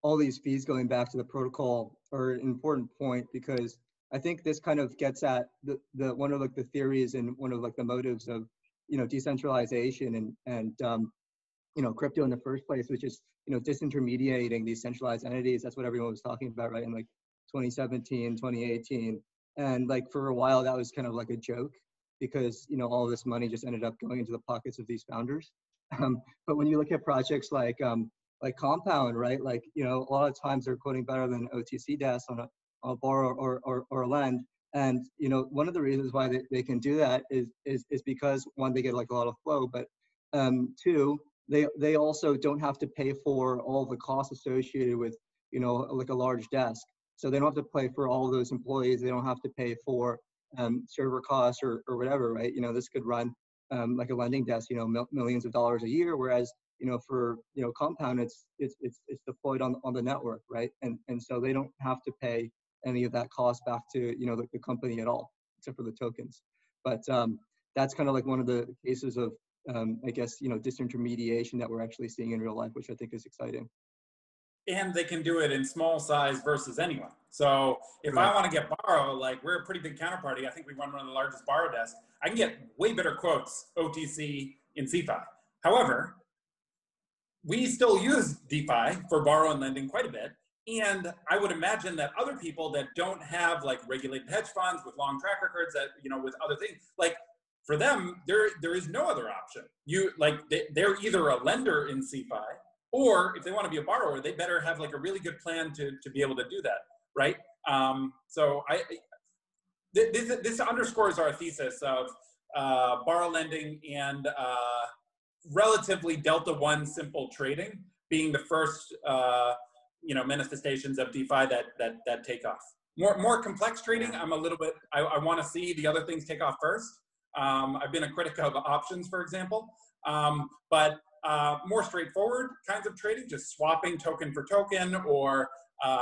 all these fees going back to the protocol are an important point, because I think this kind of gets at the one of like the theories and one of like the motives of, you know, decentralization and you know, crypto in the first place, which is, you know, disintermediating these centralized entities. That's what everyone was talking about, right, in like 2017, 2018. And like for a while that was kind of like a joke, because, you know, all this money just ended up going into the pockets of these founders. But when you look at projects like Compound, right? Like, you know, a lot of times they're quoting better than OTC desk on a borrow or a lend. And, you know, one of the reasons why they can do that is because, one, they get like a lot of flow, but two, they also don't have to pay for all the costs associated with, you know, like a large desk. So they don't have to pay for all of those employees. They don't have to pay for server costs or whatever, right? You know, this could run like a lending desk, you know, millions of dollars a year, whereas, you know, for, you know, Compound, it's deployed on the network, right? And so they don't have to pay any of that cost back to, you know, the company at all, except for the tokens. But that's kind of like one of the cases of, I guess, you know, disintermediation that we're actually seeing in real life, which I think is exciting. And they can do it in small size versus anyone. So if I want to get borrow, like we're a pretty big counterparty. I think we run one of the largest borrow desks. I can get way better quotes OTC in CeFi. However, we still use DeFi for borrow and lending quite a bit. And I would imagine that other people that don't have like regulated hedge funds with long track records, that, you know, with other things, like for them, there is no other option. You like they're either a lender in CeFi, or if they want to be a borrower, they better have like a really good plan to be able to do that, right? So this underscores our thesis of borrow lending and relatively Delta One simple trading being the first you know, manifestations of DeFi that take off. More complex trading, I'm a little bit, I want to see the other things take off first. I've been a critic of options, for example, but more straightforward kinds of trading, just swapping token for token, or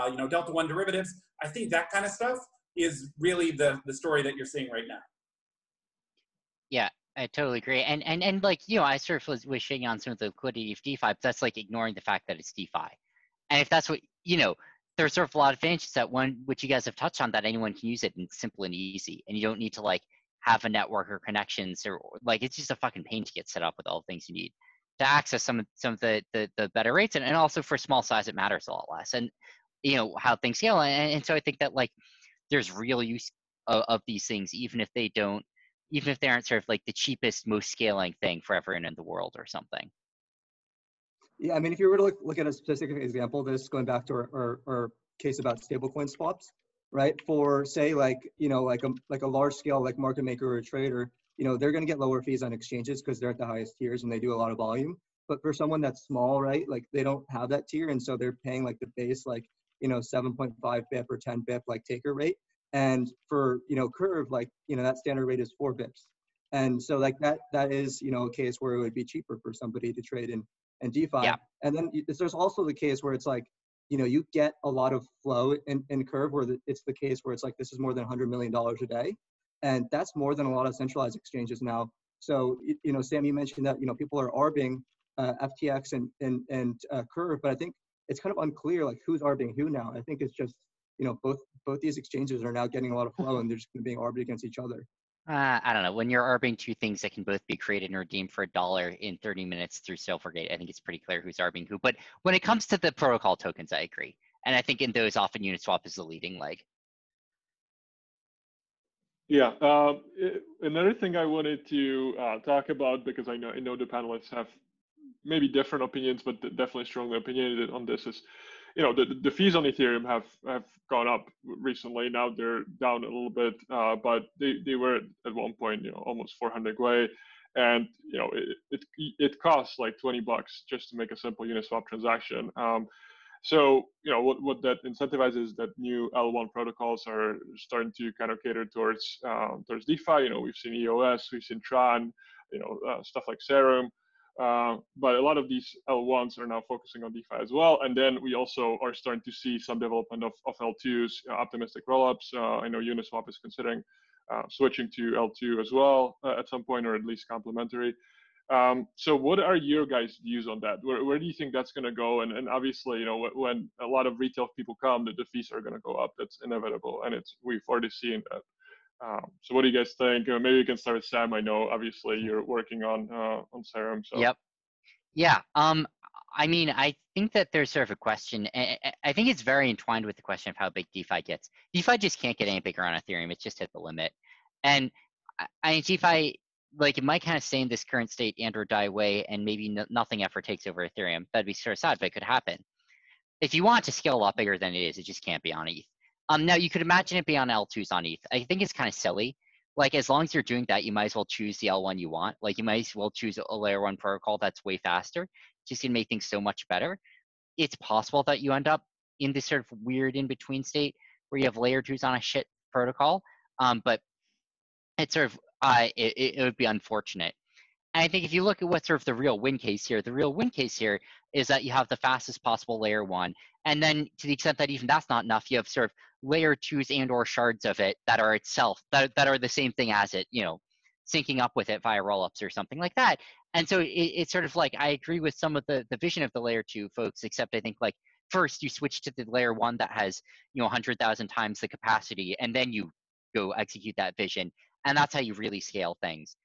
you know, Delta One derivatives. I think that kind of stuff is really the story that you're seeing right now. Yeah, I totally agree. And like, you know, I sort of was wishing on some of the liquidity of DeFi, but that's like ignoring the fact that it's DeFi. And if that's what, you know, there's sort of a lot of advantages that one, which you guys have touched on, that anyone can use it, and it's simple and easy. And you don't need to like have a network or connections, or like, it's just a fucking pain to get set up with all the things you need to access some of the better rates. And also for small size, it matters a lot less. And, you know, how things scale. And so I think that like there's real use of these things, even if they aren't sort of like the cheapest, most scaling thing for everyone in the world or something. Yeah, I mean, if you were to look at a specific example of this, going back to our case about stablecoin swaps, right? For say like a large scale like market maker or a trader, they're going to get lower fees on exchanges because they're at the highest tiers and they do a lot of volume. But for someone that's small, right, like they don't have that tier, and so they're paying like the base 7.5 BIP or 10 BIP like taker rate. And for Curve, like that standard rate is 4 bips. And so like that is a case where it would be cheaper for somebody to trade in DeFi. Yeah. And then there's also the case where it's like, you get a lot of flow in Curve where it's the case where it's like, this is more than $100 million a day. And that's more than a lot of centralized exchanges now. So, Sam, you mentioned that, people are arbing FTX and Curve, but I think it's kind of unclear like who's arbing who now. I think it's just, both these exchanges are now getting a lot of flow and they're just being arbed against each other. I don't know. When you're arbing two things that can both be created and redeemed for $1 in 30 minutes through Silvergate, I think it's pretty clear who's arbing who. But when it comes to the protocol tokens, I agree. And I think in those, often Uniswap is the leading leg. Yeah. Another thing I wanted to talk about, because I know the panelists have maybe different opinions, but definitely strongly opinionated on this, is the fees on Ethereum have gone up recently. Now they're down a little bit, but they were at one point almost 400 Gwei, and it costs like $20 just to make a simple Uniswap transaction. So what that incentivizes is that new L1 protocols are starting to kind of cater towards DeFi. We've seen EOS, we've seen Tron, stuff like Serum. But a lot of these L1s are now focusing on DeFi as well. And then we also are starting to see some development of L2s, optimistic rollups. I know Uniswap is considering switching to L2 as well at some point, or at least complementary. So what are your guys' views on that? Where do you think that's going to go? And obviously, when a lot of retail people come, the fees are going to go up. That's inevitable. And we've already seen that. So what do you guys think? Maybe you can start with Sam. I know obviously you're working on Serum. So. Yep. Yeah. I mean, I think that there's sort of a question. I think it's very entwined with the question of how big DeFi gets. DeFi just can't get any bigger on Ethereum. It's just hit the limit. And I mean, DeFi, like, it might kind of stay in this current state and or die away, and maybe nothing ever takes over Ethereum. That'd be sort of sad, but it could happen. If you want to scale a lot bigger than it is, it just can't be on ETH. Now you could imagine it be on L2s on ETH. I think it's kind of silly. Like, as long as you're doing that, you might as well choose the L1 you want. Like, you might as well choose a layer 1 protocol that's way faster. Just gonna make things so much better. It's possible that you end up in this sort of weird in-between state where you have layer 2s on a shit protocol. But it's sort of, it would be unfortunate. And I think if you look at what's sort of the real win case here, the real win case here is that you have the fastest possible layer 1. And then to the extent that even that's not enough, you have sort of layer 2s and or shards of it that are itself, that are the same thing as it, syncing up with it via rollups or something like that. And so it's sort of like, I agree with some of the vision of the layer 2 folks, except I think like first you switch to the layer 1 that has, 100,000 times the capacity, and then you go execute that vision. And that's how you really scale things.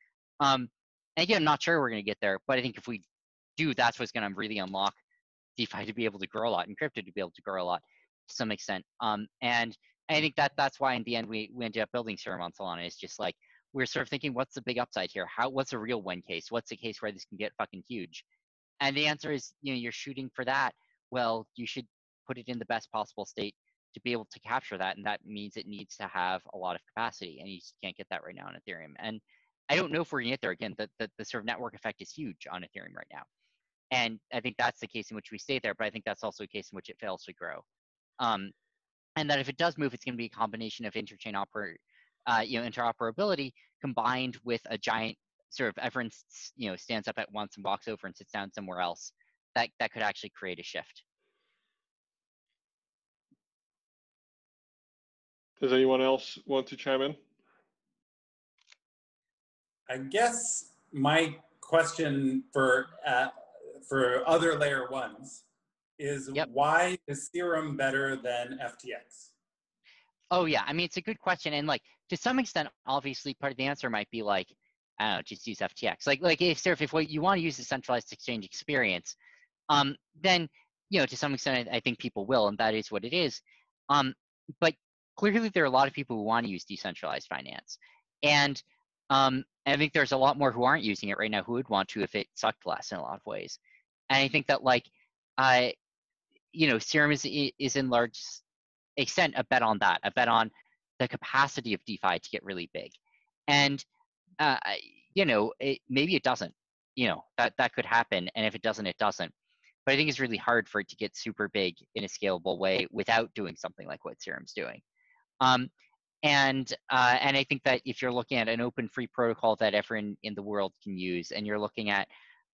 And again, I'm not sure we're going to get there, but I think if we do, that's what's going to really unlock DeFi to be able to grow a lot and crypto to be able to grow a lot to some extent. And I think that's why in the end we ended up building Serum on Solana. It's just like, we're sort of thinking, what's the big upside here? What's a real win case? What's the case where this can get fucking huge? And the answer is, you're shooting for that. Well, you should put it in the best possible state to be able to capture that. And that means it needs to have a lot of capacity. And you just can't get that right now on Ethereum. And I don't know if we're going to get there again. The sort of network effect is huge on Ethereum right now. And I think that's the case in which we stay there. But I think that's also a case in which it fails to grow. And that if it does move, it's going to be a combination of interchain interoperability combined with a giant sort of everyone stands up at once and walks over and sits down somewhere else. That could actually create a shift. Does anyone else want to chime in? I guess my question for other layer 1s is, why is Serum better than FTX? Oh yeah, I mean, it's a good question, and like to some extent, obviously, part of the answer might be like, I don't know, just use FTX. Like if what you want to use a centralized exchange experience, then to some extent, I think people will, and that is what it is. But clearly, there are a lot of people who want to use decentralized finance, and I think there's a lot more who aren't using it right now who would want to if it sucked less in a lot of ways. And I think that like, Serum is in large extent a bet on that, a bet on the capacity of DeFi to get really big. And, maybe it doesn't, that could happen. And if it doesn't, it doesn't. But I think it's really hard for it to get super big in a scalable way without doing something like what Serum's doing. And I think that if you're looking at an open free protocol that everyone in the world can use, and you're looking at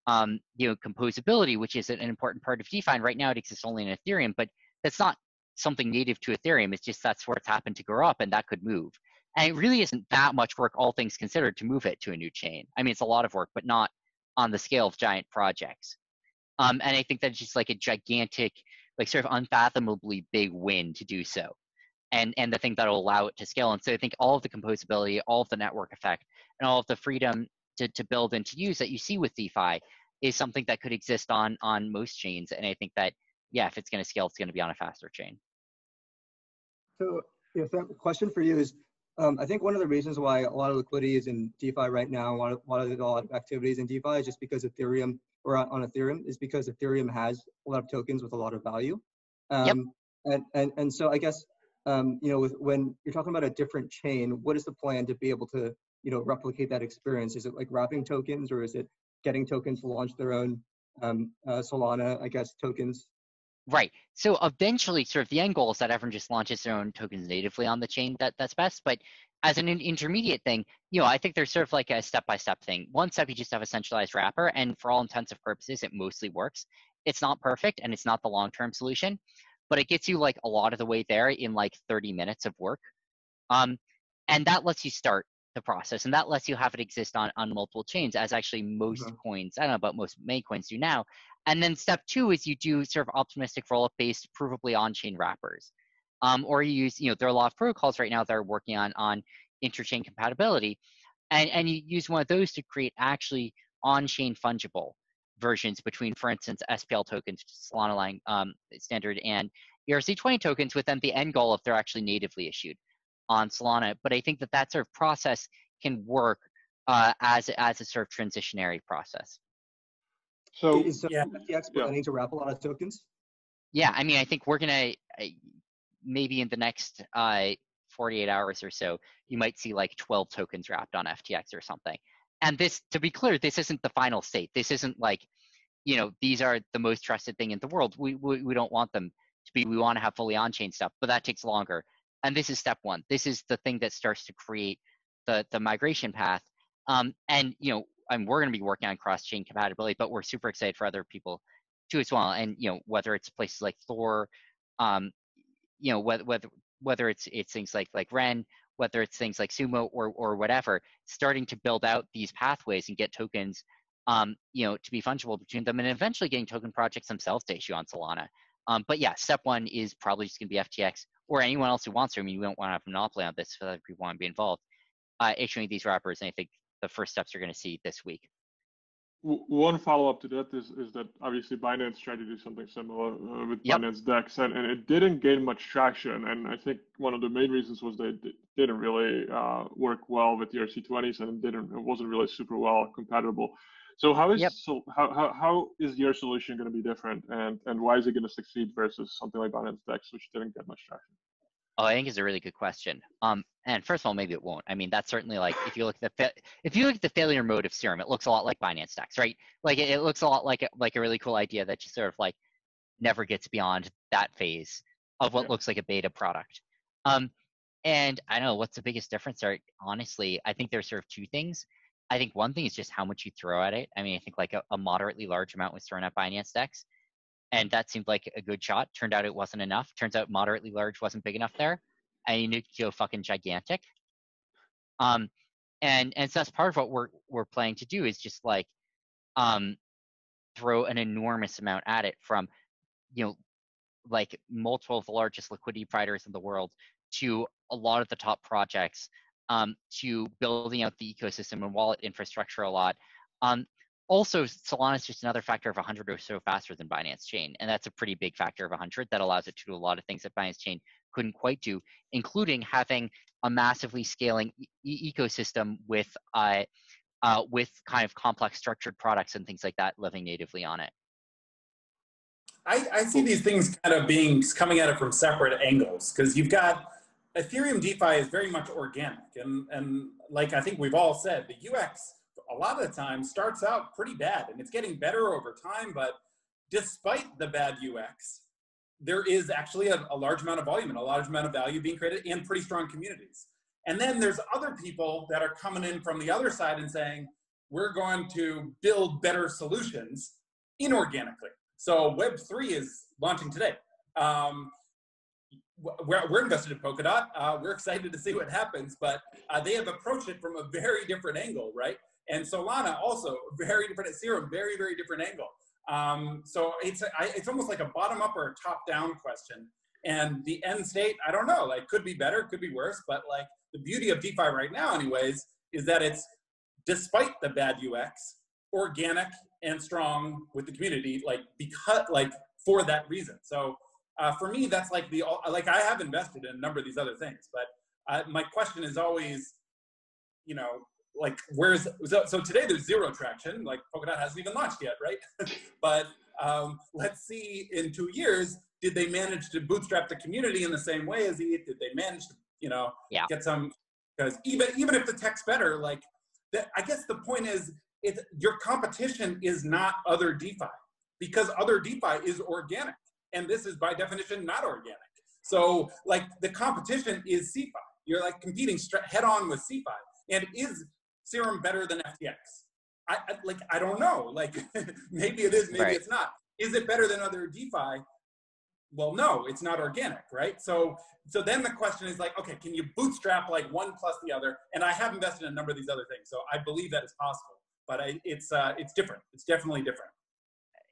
composability, which is an important part of DeFi, and right now it exists only in Ethereum, but that's not something native to Ethereum. It's just that's where it's happened to grow up, and that could move. And it really isn't that much work, all things considered, to move it to a new chain. I mean, it's a lot of work, but not on the scale of giant projects. And I think that's just like a gigantic, like sort of unfathomably big win to do so. And the thing that'll allow it to scale. And so I think all of the composability, all of the network effect, and all of the freedom to build and to use that you see with DeFi is something that could exist on most chains. And I think that, yeah, if it's going to scale, it's going to be on a faster chain. So, Sam, question for you is, I think one of the reasons why a lot of liquidity is in DeFi right now, a lot of activities in DeFi is just because Ethereum, or on Ethereum, is because Ethereum has a lot of tokens with a lot of value. Yep. And so I guess, when you're talking about a different chain, what is the plan to be able to, replicate that experience? Is it like wrapping tokens, or is it getting tokens to launch their own Solana, I guess, tokens? Right. So eventually, sort of the end goal is that everyone just launches their own tokens natively on the chain. That's best. But as an intermediate thing, I think there's sort of like a step-by-step thing. One step, you just have a centralized wrapper, and for all intents and purposes, it mostly works. It's not perfect, and it's not the long-term solution, but it gets you like a lot of the way there in like 30 minutes of work. And that lets you start the process, and that lets you have it exist on multiple chains, as actually most coins, I don't know about most main coins do now. And then step two is you do sort of optimistic rollup based, provably on-chain wrappers. Or you use, there are a lot of protocols right now that are working on interchain compatibility, and you use one of those to create actually on-chain fungible versions between, for instance, SPL tokens, Solana line standard, and ERC20 tokens, with then the end goal if they're actually natively issued on Solana. But I think that sort of process can work as a sort of transitionary process. So is FTX planning to wrap a lot of tokens? Yeah, I mean, I think we're gonna maybe in the next 48 hours or so, you might see like 12 tokens wrapped on FTX or something. And this, to be clear, this isn't the final state. This isn't like, these are the most trusted thing in the world. We don't want them to be. We want to have fully on-chain stuff, but that takes longer. And this is step one. This is the thing that starts to create the migration path. And we're going to be working on cross-chain compatibility, but we're super excited for other people too as well. And whether it's places like Thor, whether it's things like Ren, whether it's things like Sumo or whatever, starting to build out these pathways and get tokens, to be fungible between them, and eventually getting token projects themselves to issue on Solana. But yeah, step one is probably just going to be FTX or anyone else who wants to. I mean, we don't want to have a monopoly on this, so other people want to be involved, issuing these wrappers. And I think the first steps you're going to see this week. One follow-up to that is that obviously Binance tried to do something similar with Binance DEX, and it didn't gain much traction. And I think one of the main reasons was that it didn't really work well with the ERC20s, and it wasn't really super well compatible. So how is your solution going to be different, and why is it going to succeed versus something like Binance DEX, which didn't get much traction? Oh, I think it's a really good question. And first of all, maybe it won't. I mean, that's certainly like if you look at the failure mode of Serum, it looks a lot like Binance DEX, right? Like it looks a lot like a really cool idea that just sort of like never gets beyond that phase of what looks like a beta product. And I don't know what's the biggest difference there. Honestly, I think there's sort of two things. I think one thing is just how much you throw at it. I mean, I think like a moderately large amount was thrown at Binance DEX, and that seemed like a good shot. Turned out it wasn't enough. Turns out moderately large wasn't big enough there, and you need to go fucking gigantic. And so that's part of what we're planning to do is just like throw an enormous amount at it, from like multiple of the largest liquidity providers in the world to a lot of the top projects, to building out the ecosystem and wallet infrastructure a lot. Also, Solana is just another factor of 100 or so faster than Binance Chain, and that's a pretty big factor of 100 that allows it to do a lot of things that Binance Chain couldn't quite do, including having a massively scaling ecosystem with kind of complex structured products and things like that living natively on it. I see these things kind of coming at it from separate angles, because you've got Ethereum DeFi is very much organic. And like I think we've all said, the UX a lot of the time starts out pretty bad, and it's getting better over time. But despite the bad UX, there is actually a large amount of volume and a large amount of value being created and pretty strong communities. And then there's other people that are coming in from the other side and saying, we're going to build better solutions inorganically. So Web3 is launching today. We're invested in Polkadot. We're excited to see what happens, but they have approached it from a very different angle, right? And Solana also very different. Serum, very, very different angle. So it's almost like a bottom up or a top down question. And the end state, I don't know, like could be better, could be worse, but like the beauty of DeFi right now anyways, is that it's, despite the bad UX, organic and strong with the community, like because, like for that reason. So for me, that's like I have invested in a number of these other things, but my question is always, you know, like so today there's zero traction, like Polkadot hasn't even launched yet, right? But let's see in 2 years, did they manage to bootstrap the community in the same way as ETH? Did they manage to, you know, get some, because even if the tech's better, like I guess the point is, your competition is not other DeFi, because other DeFi is organic, and this is by definition not organic. So like the competition is CeFi. You're like competing head on with CeFi. And is Serum better than FTX? I don't know. Like maybe it is, maybe it's not. Is it better than other DeFi? Well, no, it's not organic, right? So then the question is like, okay, can you bootstrap like one plus the other? And I have invested in a number of these other things, so I believe that is possible. But it's different. It's definitely different.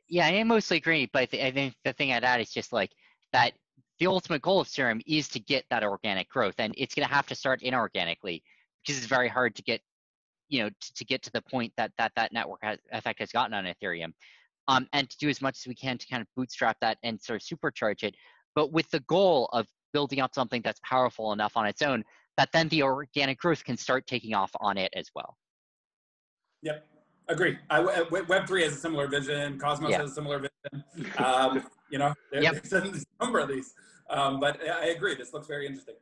Yeah, I mostly agree, but I think the thing I'd add is just like that the ultimate goal of Serum is to get that organic growth, and it's going to have to start inorganically, because it's very hard to get, you know, to get to the point that network effect has gotten on Ethereum. And to do as much as we can to kind of bootstrap that and sort of supercharge it, but with the goal of building up something that's powerful enough on its own that then the organic growth can start taking off on it as well. Yep, agree. Web3 has a similar vision. Cosmos has a similar vision. You know, there's a number of these, but I agree. This looks very interesting.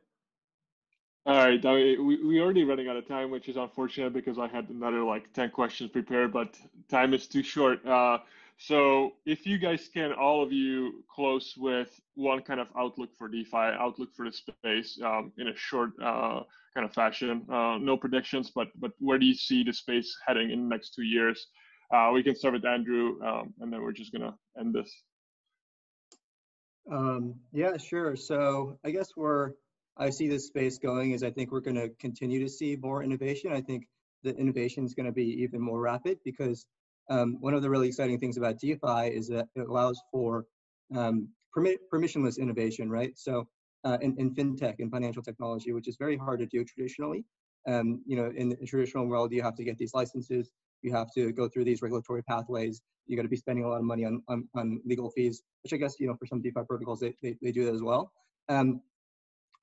All right, we already running out of time, which is unfortunate because I had another like 10 questions prepared, but time is too short. So if you guys can, all of you, close with one kind of outlook for DeFi, outlook for the space in a short kind of fashion. No predictions, but where do you see the space heading in the next 2 years? We can start with Andrew, and then we're just gonna end this. Yeah, sure. So I guess I see this space going is I think we're going to continue to see more innovation. I think the innovation is going to be even more rapid because one of the really exciting things about DeFi is that it allows for permissionless innovation, right? So in fintech and financial technology, which is very hard to do traditionally. You know, in the traditional world, you have to get these licenses, you have to go through these regulatory pathways, you got to be spending a lot of money on legal fees, which I guess, you know, for some DeFi protocols, they do that as well.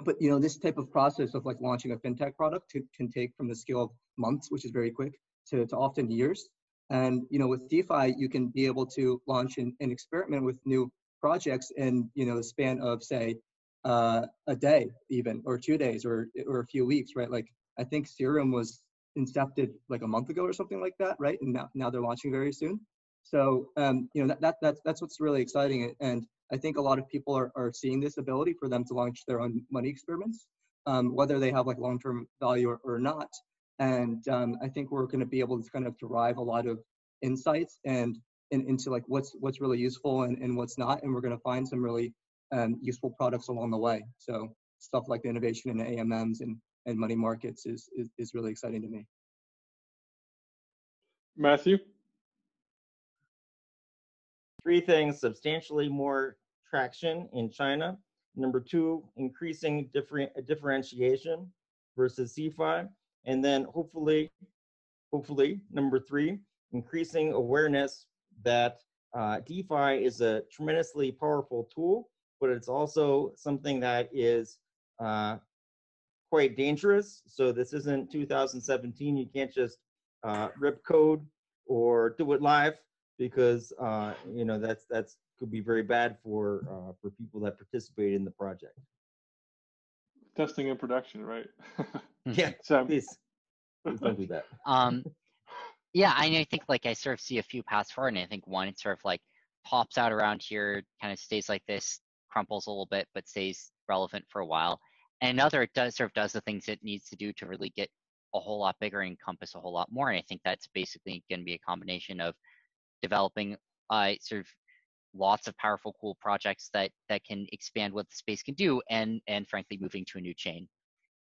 But you know, this type of process of like launching a fintech product can take from the scale of months, which is very quick, to often years. And you know, with DeFi, you can be able to launch and experiment with new projects in, you know, the span of say a day, even, or 2 days, or a few weeks, right? Like I think Serum was incepted like a month ago or something like that, right? And now they're launching very soon. So you know, that's what's really exciting. And I think a lot of people are seeing this ability for them to launch their own money experiments, whether they have like long-term value or not. And I think we're going to be able to kind of derive a lot of insights and into like what's really useful and what's not. And we're going to find some really useful products along the way. So stuff like the innovation in the AMMs and money markets is really exciting to me. Matthew? 3 things: substantially more traction in China. Number 2, increasing differentiation versus CeFi. And then hopefully, number 3, increasing awareness that DeFi is a tremendously powerful tool, but it's also something that is quite dangerous. So this isn't 2017. You can't just rip code or do it live, because you know, that's could be very bad for people that participate in the project. Testing in production, right? Yeah, Sam. please don't do that. Yeah, I think like I sort of see a few paths forward, and I think one, it sort of like pops out around here, kind of stays like this, crumples a little bit, but stays relevant for a while. And another, it does the things it needs to do to really get a whole lot bigger and encompass a whole lot more. And I think that's basically going to be a combination of developing sort of lots of powerful, cool projects that can expand what the space can do, and frankly moving to a new chain.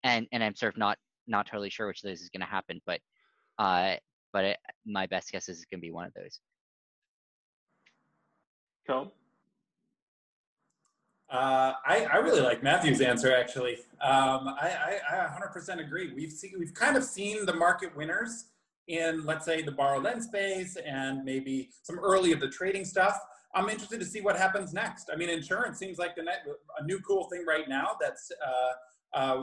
And I'm sort of not totally sure which of those is going to happen, but my best guess is it's going to be one of those. Kang? I really like Matthew's answer, actually. I 100% agree. We've kind of seen the market winners in, let's say, the borrow lend space and maybe some early of the trading stuff. I'm interested to see what happens next. I mean, insurance seems like a new cool thing right now. That's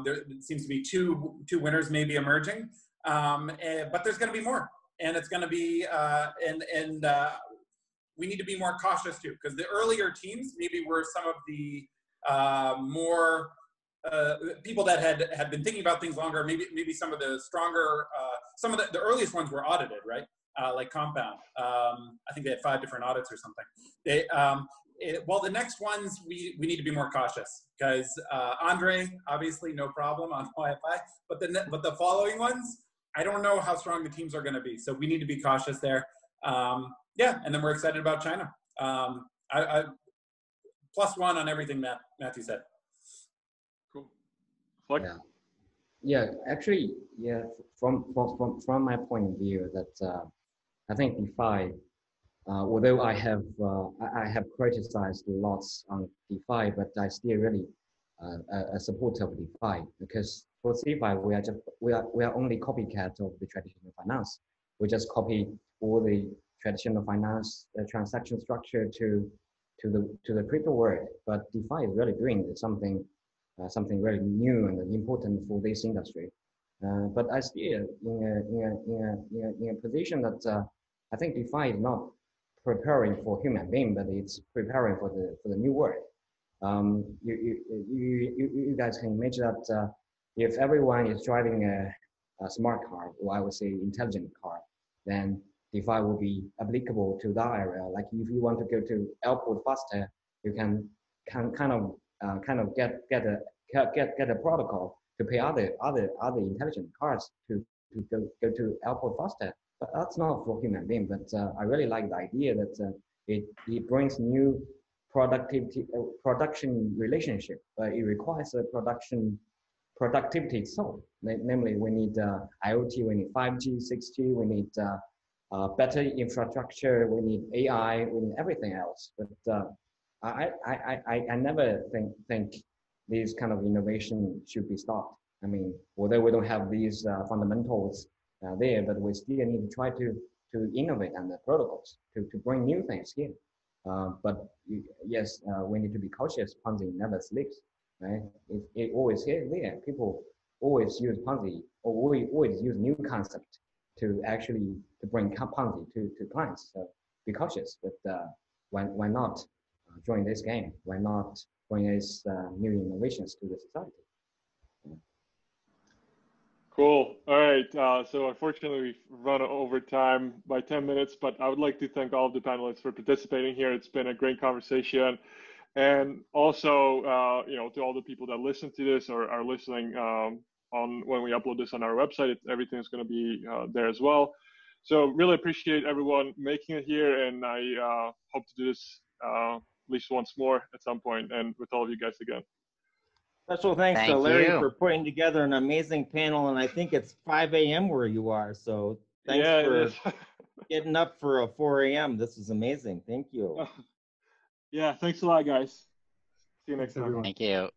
there seems to be two winners maybe emerging, but there's going to be more, and it's going to be we need to be more cautious too, because the earlier teams maybe were some of the more people that had been thinking about things longer. Maybe some of the stronger, some of the earliest ones were audited, right? Like Compound. I think they had 5 different audits or something. Well, the next ones we need to be more cautious, because Andre, obviously no problem on Wi-Fi, but the following ones, I don't know how strong the teams are going to be, so we need to be cautious there. Yeah, and then we're excited about China. I +1 on everything Matthew said. Cool. Like? Yeah, actually, yeah. From my point of view, that I think DeFi, although I have criticized lots on DeFi, but I still really a supporter of DeFi, because for DeFi we are only copycat of the traditional finance. We just copy all the traditional finance transaction structure to the crypto world, but DeFi is really doing something very new and important for this industry. But I still in a position that I think DeFi is not preparing for human being, but it's preparing for the new world. You guys can imagine that if everyone is driving a smart car, or I would say intelligent car, then DeFi will be applicable to that area. Like if you want to go to airport faster, you can kind of get a protocol to pay other intelligent cars to go to airport faster. But that's not for human being. But I really like the idea that it brings new production relationship. It requires a productivity itself. Namely, we need IoT, we need 5G, 6G, we need better infrastructure, we need AI, we need everything else. But I never think these kind of innovation should be stopped. I mean, although we don't have these fundamentals there, but we still need to try to innovate on the protocols to bring new things here. But yes, we need to be cautious. Ponzi never sleeps, right? It always here there. People always use Ponzi, or we always use new concept to bring Ponzi to clients. So be cautious. But why not join this game? Why not bring these new innovations to the society? Cool. All right. So unfortunately, we've run over time by 10 minutes, but I would like to thank all of the panelists for participating here. It's been a great conversation. And also, to all the people that listen to this or are listening on when we upload this on our website, everything's going to be there as well. So really appreciate everyone making it here. And I hope to do this at least once more at some point, and with all of you guys again. Special thanks to Thank Larry you for putting together an amazing panel, and I think it's 5 a.m. where you are, so thanks for getting up for a 4 a.m. This is amazing. Thank you. Yeah, thanks a lot, guys. See you next time. Thank you.